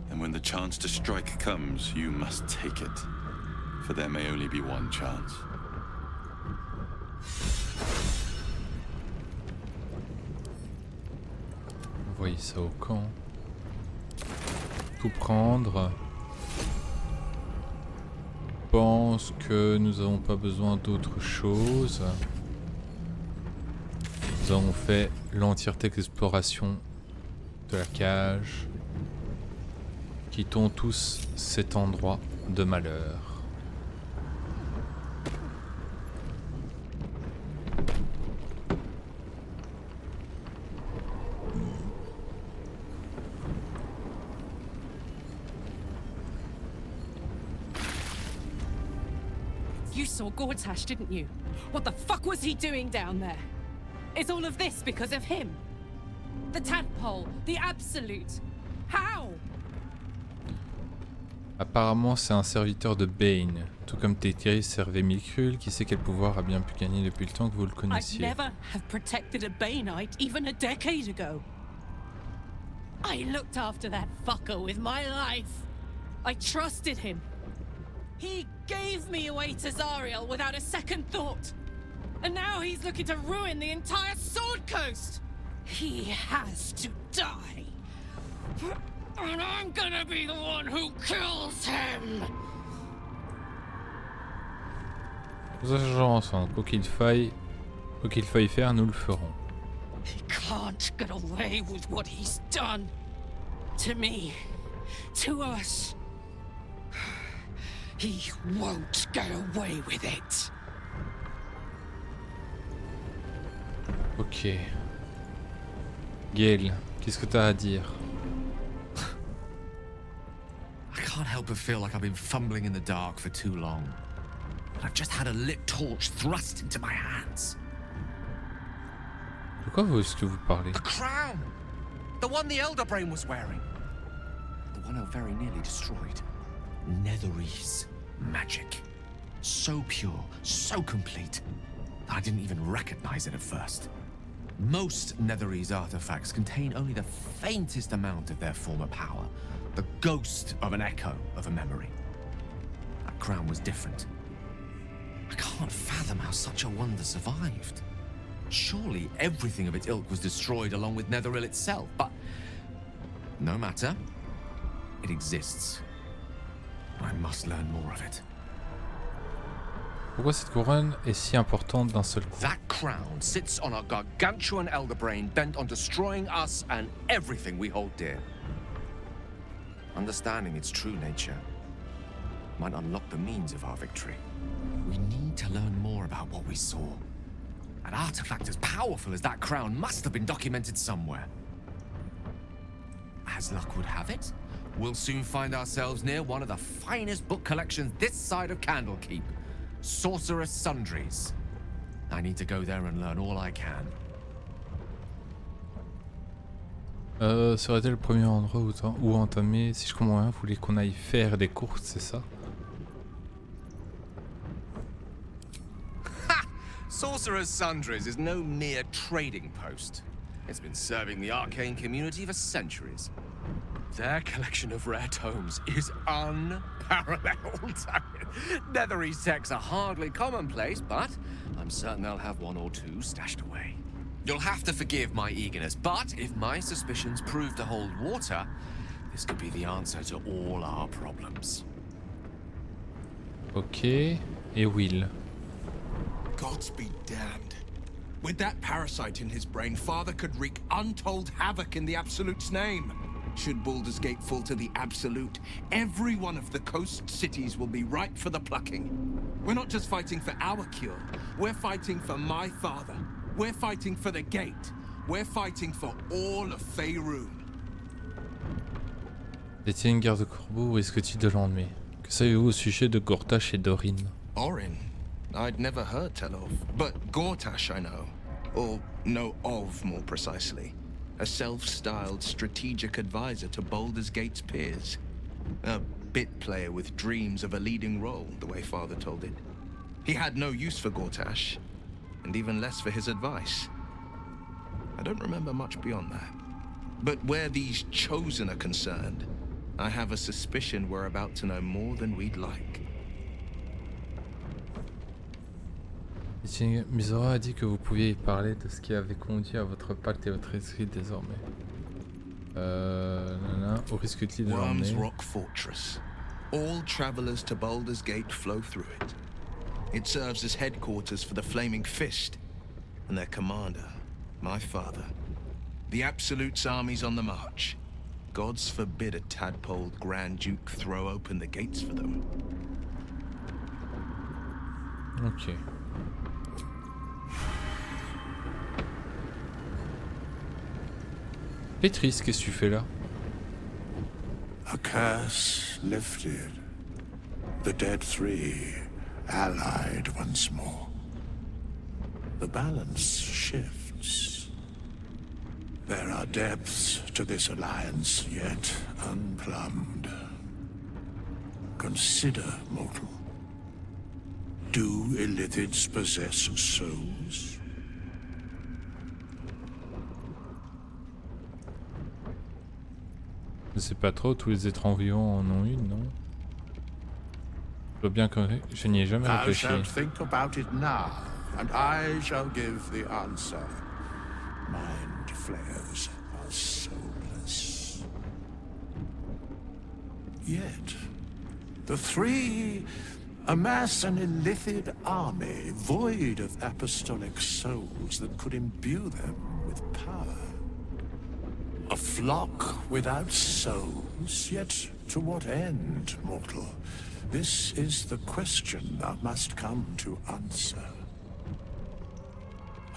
And when the chance to strike comes, you must take it. For there may only be one chance. Envoyer ça au camp. Tout prendre. Je pense que nous n'avons pas besoin d'autre chose. Nous avons fait l'entièreté d'exploration de la cage. Quittons tous cet endroit de malheur. You saw Gortash, didn't you? What the fuck was he doing down there? Is all of this because of him? The tadpole, the Absolute. How? Apparemment, c'est un serviteur de Bane, tout comme Téthéris servait Micrul, qui sait quel pouvoir a bien pu gagner depuis le temps que vous le I'd connaissiez. never have protected a Baneite even a decade ago. I looked after that fucker with my life. I trusted him. He gave me away to Zariel without a second thought. And now he's looking to ruin the entire Sword Coast. He has to die. And I'm gonna be the one who kills him. Nos agences, hein, quoi qu'il faille faire, nous le ferons. He can't get away with what he's done. To me. To us. He won't get away with it. Ok. Gale, qu'est-ce que t'as à dire? I can't help but feel like I've been fumbling in the dark for too long. And I've just had a lit torch thrust into my hands. De quoi est-ce que vous parlez? The crown! The one the Elder Brain was wearing. The one I very nearly destroyed. Netherese magic. So pure, so complete, that I didn't even recognize it at first. Most Netherese artifacts contain only the faintest amount of their former power, The ghost of an echo of a memory. That crown was different. I can't fathom how such a wonder survived. Surely everything of its ilk was destroyed along with Netheril itself, but no matter. It exists. I must learn more of it. Pourquoi cette couronne est si importante d'un seul coup? That crown sits on a gargantuan elder brain bent on destroying us and everything we hold dear. Understanding its true nature might unlock the means of our victory. We need to learn more about what we saw. An artifact as powerful as that crown must have been documented somewhere. As luck would have it, we'll soon find ourselves near one of the finest book collections this side of Candlekeep. Sorcerer's Sundries. I need to go there and learn all I can. Serait-elle le premier endroit où entamer? Si je comprends bien, vous voulez qu'on aille faire des courses, c'est ça? Sorcerer's Sundries is no mere trading post. It's been serving the arcane community for centuries. Their collection of rare tomes is unparalleled. Netherese texts are hardly commonplace, but I'm certain they'll have one or two stashed away. You'll have to forgive my eagerness, but if my suspicions prove to hold water, this could be the answer to all our problems. Ok, et Will. Gods be damned. With that parasite in his brain, Father could wreak untold havoc in the Absolute's name. Should Baldur's Gate fall to the Absolute, every one of the coast cities will be ripe for the plucking. We're not just fighting for our cure, we're fighting for my father. We're fighting for the Gate. We're fighting for all of Faerûn. Détient une garde corbeau, risque-t-il de l'ennuyer? Que savez-vous au sujet de Gortash et d'Orin? Orin? I'd never heard tell of, but Gortash I know. Or know of, more precisely. A self-styled strategic advisor to Baldur's Gate's peers. A bit player with dreams of a leading role, the way Father told it. He had no use for Gortash, and even less for his advice. I don't remember much beyond that. But where these Chosen are concerned, I have a suspicion we're about to know more than we'd like. Misora a dit que vous pouviez parler de ce qui avait conduit à votre pacte et votre esprit désormais. Au risque-t-il de l'emmener? Worm's Rock Fortress. All travelers to Baldur's Gate flow through it. It serves as headquarters for the Flaming Fist and their commander, my father. The Absolute's army's on the march. Gods forbid a tadpoled Grand Duke throw open the gates for them. Ok. Pétris, qu'est-ce que tu fais là? A curse lifted. The dead three allied once more. The balance shifts. There are depths to this alliance yet unplumbed. Consider, mortal. Do illithids possess souls? Je sais pas trop, tous les êtres vivants en ont une, non? Je vois bien que je n'y ai jamais réfléchi. Thou shalt think about it now, and I shall give the answer. Mind flayers are soulless. Yet, the three amass an illithid army void of apostolic souls that could imbue them with power. A flock without souls, yet to what end, mortal? This is the question thou must come to answer.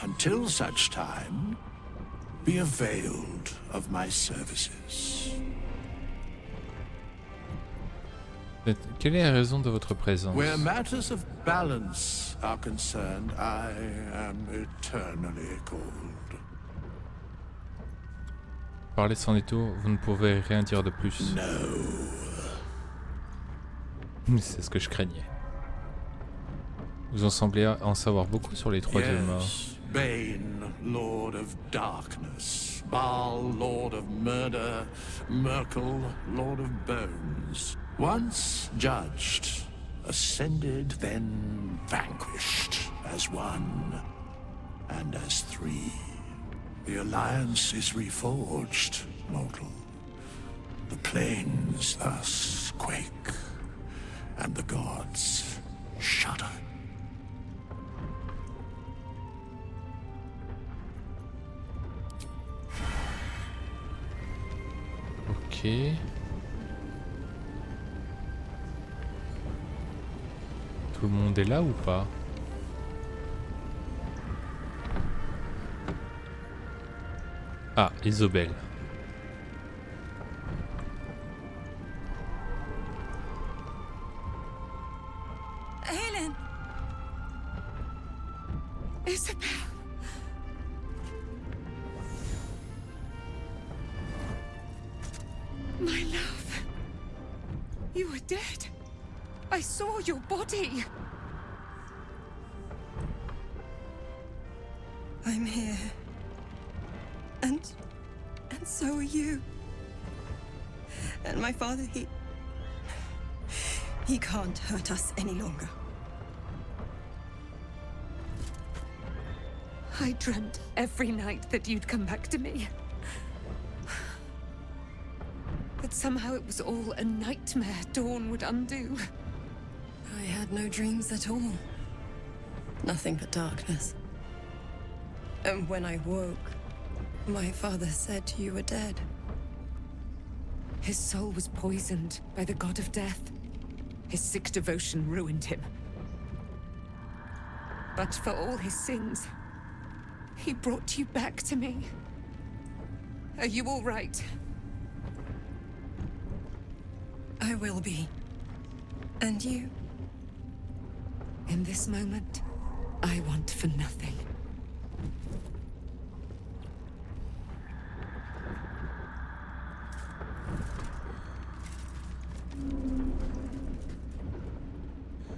Until such time, be availed of my services. Quelle est la raison de votre présence? Where matters of balance are concerned, I am eternally cold. Parlez sans détour, vous ne pouvez rien dire de plus. C'est ce que je craignais. Vous en semblez en savoir beaucoup sur les trois dieux morts. Bane, Lord of Darkness. Baal, Lord of Murder. Merkel, Lord of Bones. Once judged, ascended, then vanquished, as one and as three. The alliance is reforged, mortal. The plains thus quake, and the gods shudder. Ok. Tout le monde est là ou pas? Ah, Isobel. Helen! Isabel! My love. You were dead. I saw your body. I'm here. And so are you. And my father, he can't hurt us any longer. I dreamt every night that you'd come back to me. But somehow it was all a nightmare Dawn would undo. I had no dreams at all. Nothing but darkness. And when I woke, my father said you were dead. His soul was poisoned by the god of death. His sick devotion ruined him. But for all his sins, he brought you back to me. Are you all right? I will be. And you? In this moment, I want for nothing.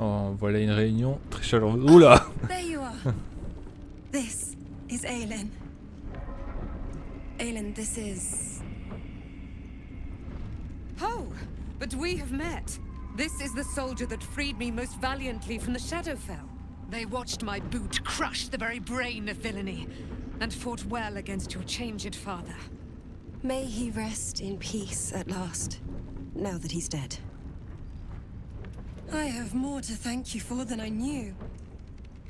Oh, voilà une réunion très chaleureuse. Oula! There you are. This is Aelin. Aelin, this is... Oh, but we have met. This is the soldier that freed me most valiantly from the Shadowfell. They watched my boot crush the very brain of villainy, and fought well against your changed father. May he rest in peace at last, now that he's dead. I have more to thank you for than I knew.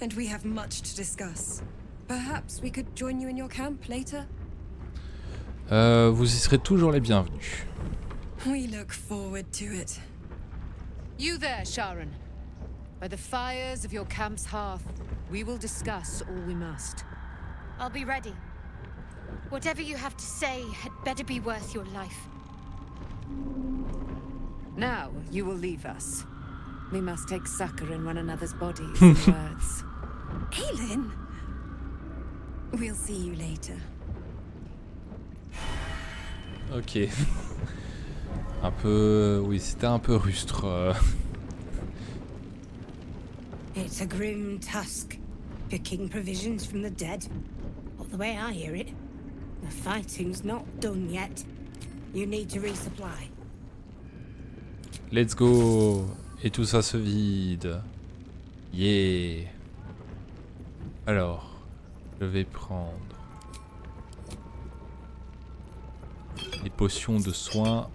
And we have much to discuss. Perhaps we could join you in your camp later? Vous y serez toujours les bienvenus. We look forward to it. You there, Sharon. By the fires of your camp's hearth, we will discuss all we must. I'll be ready. Whatever you have to say had better be worth your life. Now, you will leave us. We must take succor in one another's bodies and words. Aelin! We'll see you later. Ok. Un peu... Oui, c'était un peu rustre. It's a grim task, picking provisions from the dead. But the way I hear it, the fighting's not done yet. You need to resupply. Let's go! Et tout ça se vide. Yeah! Alors, je vais prendre les potions de soins,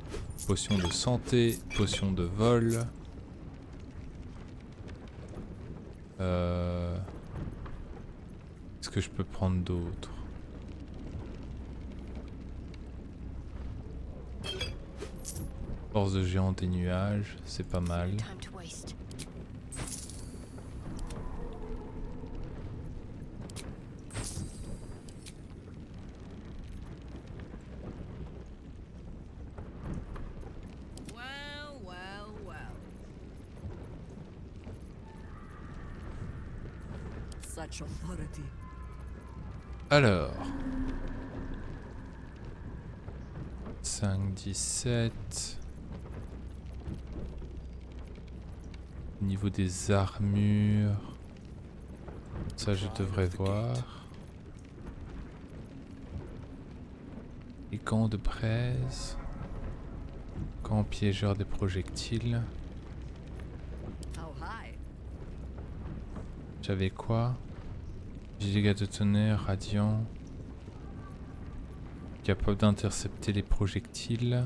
potions de santé, potions de vol. Qu'est-ce que je peux prendre d'autre? Force de géant des nuages, c'est pas mal. Such authority. Alors 5, 17. Au niveau des armures, ça je devrais voir. Les gants de braise. Gants piégeurs des projectiles. J'avais quoi? Des dégâts de tonnerre, radiant. Capable d'intercepter les projectiles.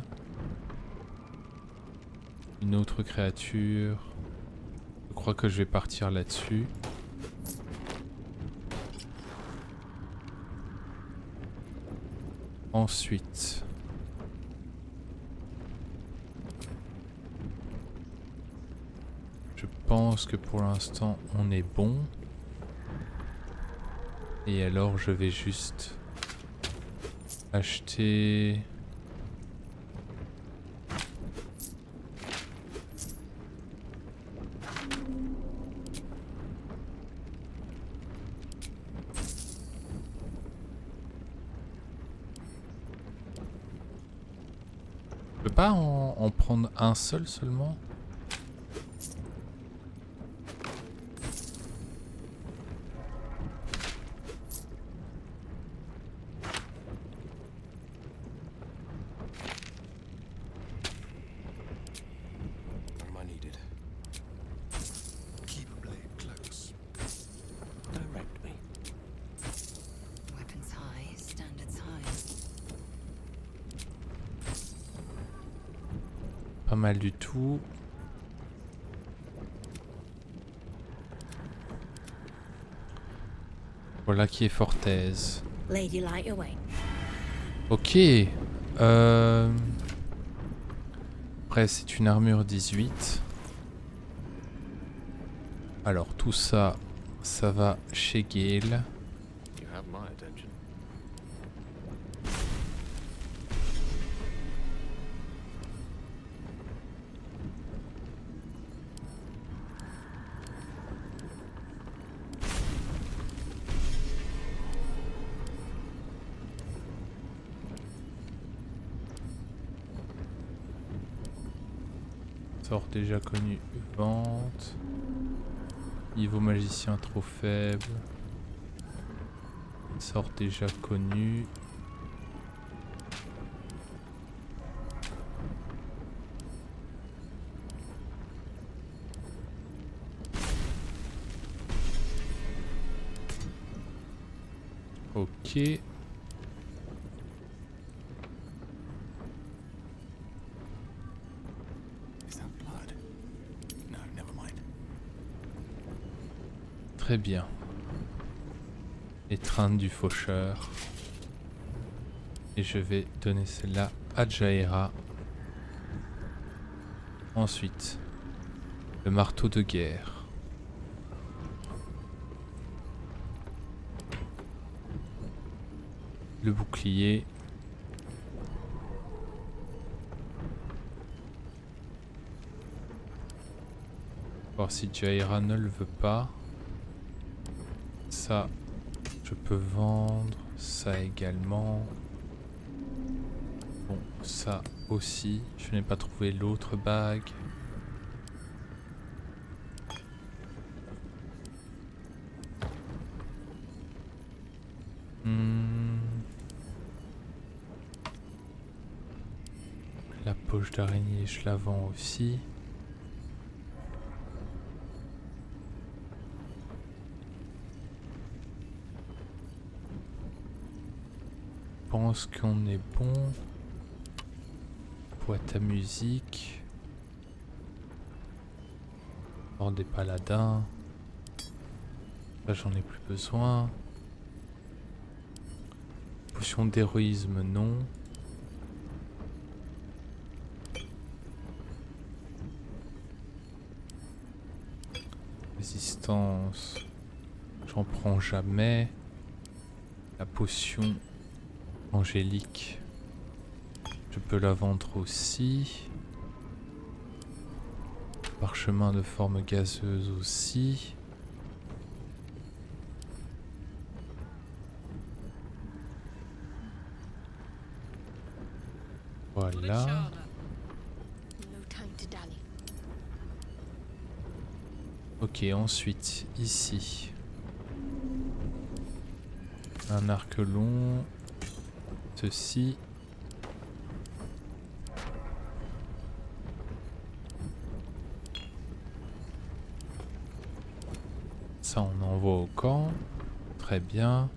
Une autre créature. Je crois que je vais partir là-dessus. Ensuite. Je pense que pour l'instant on est bon. Et alors je vais juste acheter... Je peux pas en prendre un seul seulement? Pas mal du tout. Voilà qui est Fortaise. Lady light away. Ok. Après c'est une armure 18. Alors tout ça, ça va chez Gale. You have my attention. Sort déjà connu, vente. Niveau magicien trop faible. Sort déjà connu. Ok. Très bien. Étreinte du faucheur. Et je vais donner celle-là à Jaira. Ensuite, le marteau de guerre. Le bouclier. Voir si Jaira ne le veut pas. Ça, je peux vendre. Ça également. Bon, ça aussi. Je n'ai pas trouvé l'autre bague. La poche d'araignée, je la vends aussi. Je pense qu'on est bon. Boîte à musique. Hors des paladins. Là j'en ai plus besoin. Potion d'héroïsme non. Résistance. J'en prends jamais. La potion angélique. Je peux la vendre aussi. Parchemin de forme gazeuse aussi. Voilà. Ok, ensuite, ici. Un arc long. Ceci. Ça, on envoie au camp. Très bien.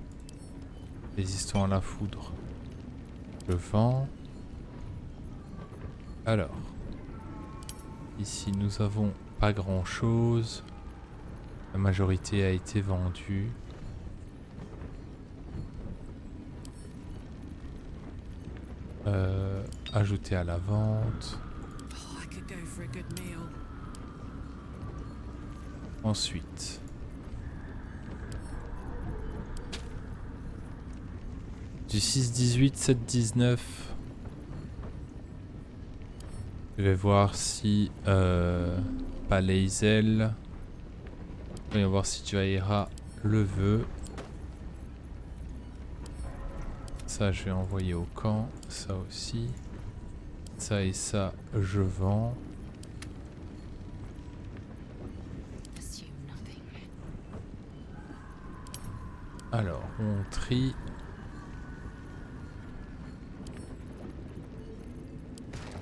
Résistant à la foudre. Le vent. Alors. Ici, nous avons pas grand chose. La majorité a été vendue. Ajouter à la vente. Ensuite. Du 6-18, 7-19. Je vais voir si Palaizel. Voyons voir si tu iras le veut. Ça, je vais envoyer au camp. Ça aussi. Ça et ça, je vends. Alors, on trie.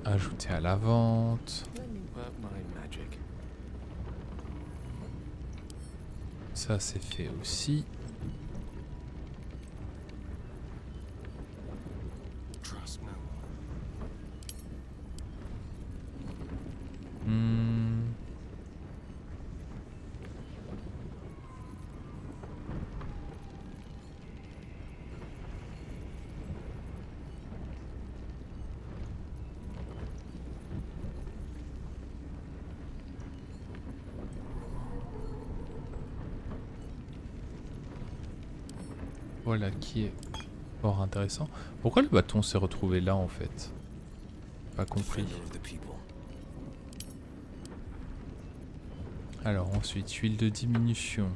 Ajouter à la vente. Ça, c'est fait aussi. Voilà qui est fort intéressant. Pourquoi le bâton s'est retrouvé là en fait? Pas compris. Alors ensuite, huile de diminution.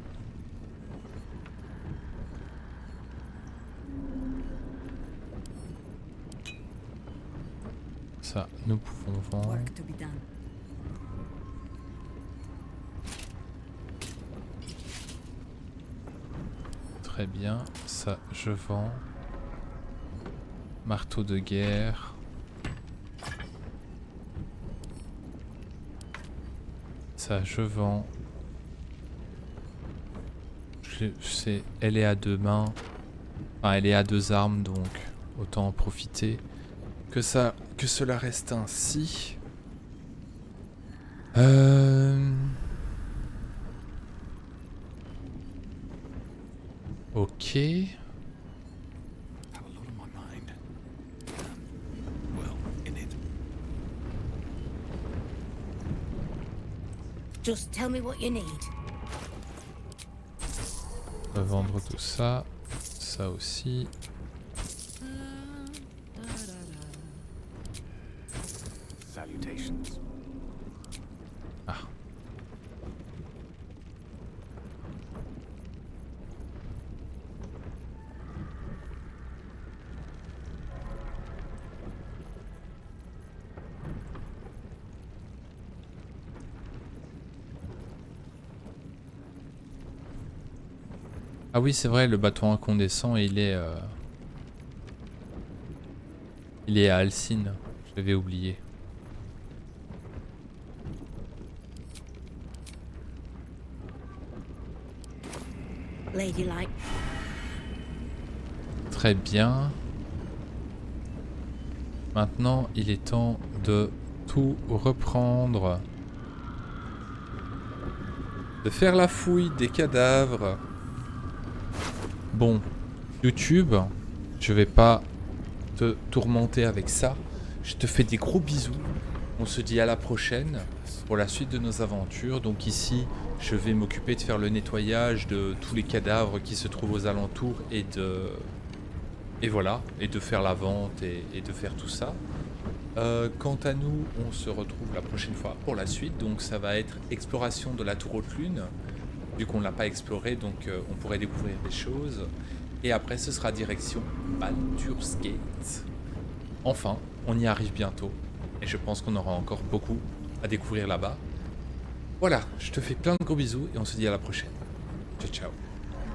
Ça, nous pouvons vendre. Très bien, ça je vends. Marteau de guerre. Ça je vends. Elle est à deux mains. Enfin, elle est à deux armes, donc autant en profiter. Que cela reste ainsi. Ok. Just tell me what you need. On va vendre tout ça. Ça aussi. Salutations. Ah. Ah oui, c'est vrai, le bâton incandescent, il est à Alcine. Je l'avais oublié. Ladylike. Très bien. Maintenant, il est temps de tout reprendre. De faire la fouille des cadavres. Bon, YouTube, je vais pas te tourmenter avec ça. Je te fais des gros bisous. On se dit à la prochaine pour la suite de nos aventures. Donc ici, je vais m'occuper de faire le nettoyage de tous les cadavres qui se trouvent aux alentours et voilà, et de faire la vente et de faire tout ça. Quant à nous, on se retrouve la prochaine fois pour la suite. Donc ça va être exploration de la Tour Haute Lune. Vu qu'on ne l'a pas exploré, donc on pourrait découvrir des choses. Et après, ce sera direction Baldur's Gate. Enfin, on y arrive bientôt. Et je pense qu'on aura encore beaucoup à découvrir là-bas. Voilà, je te fais plein de gros bisous et on se dit à la prochaine. Ciao, ciao.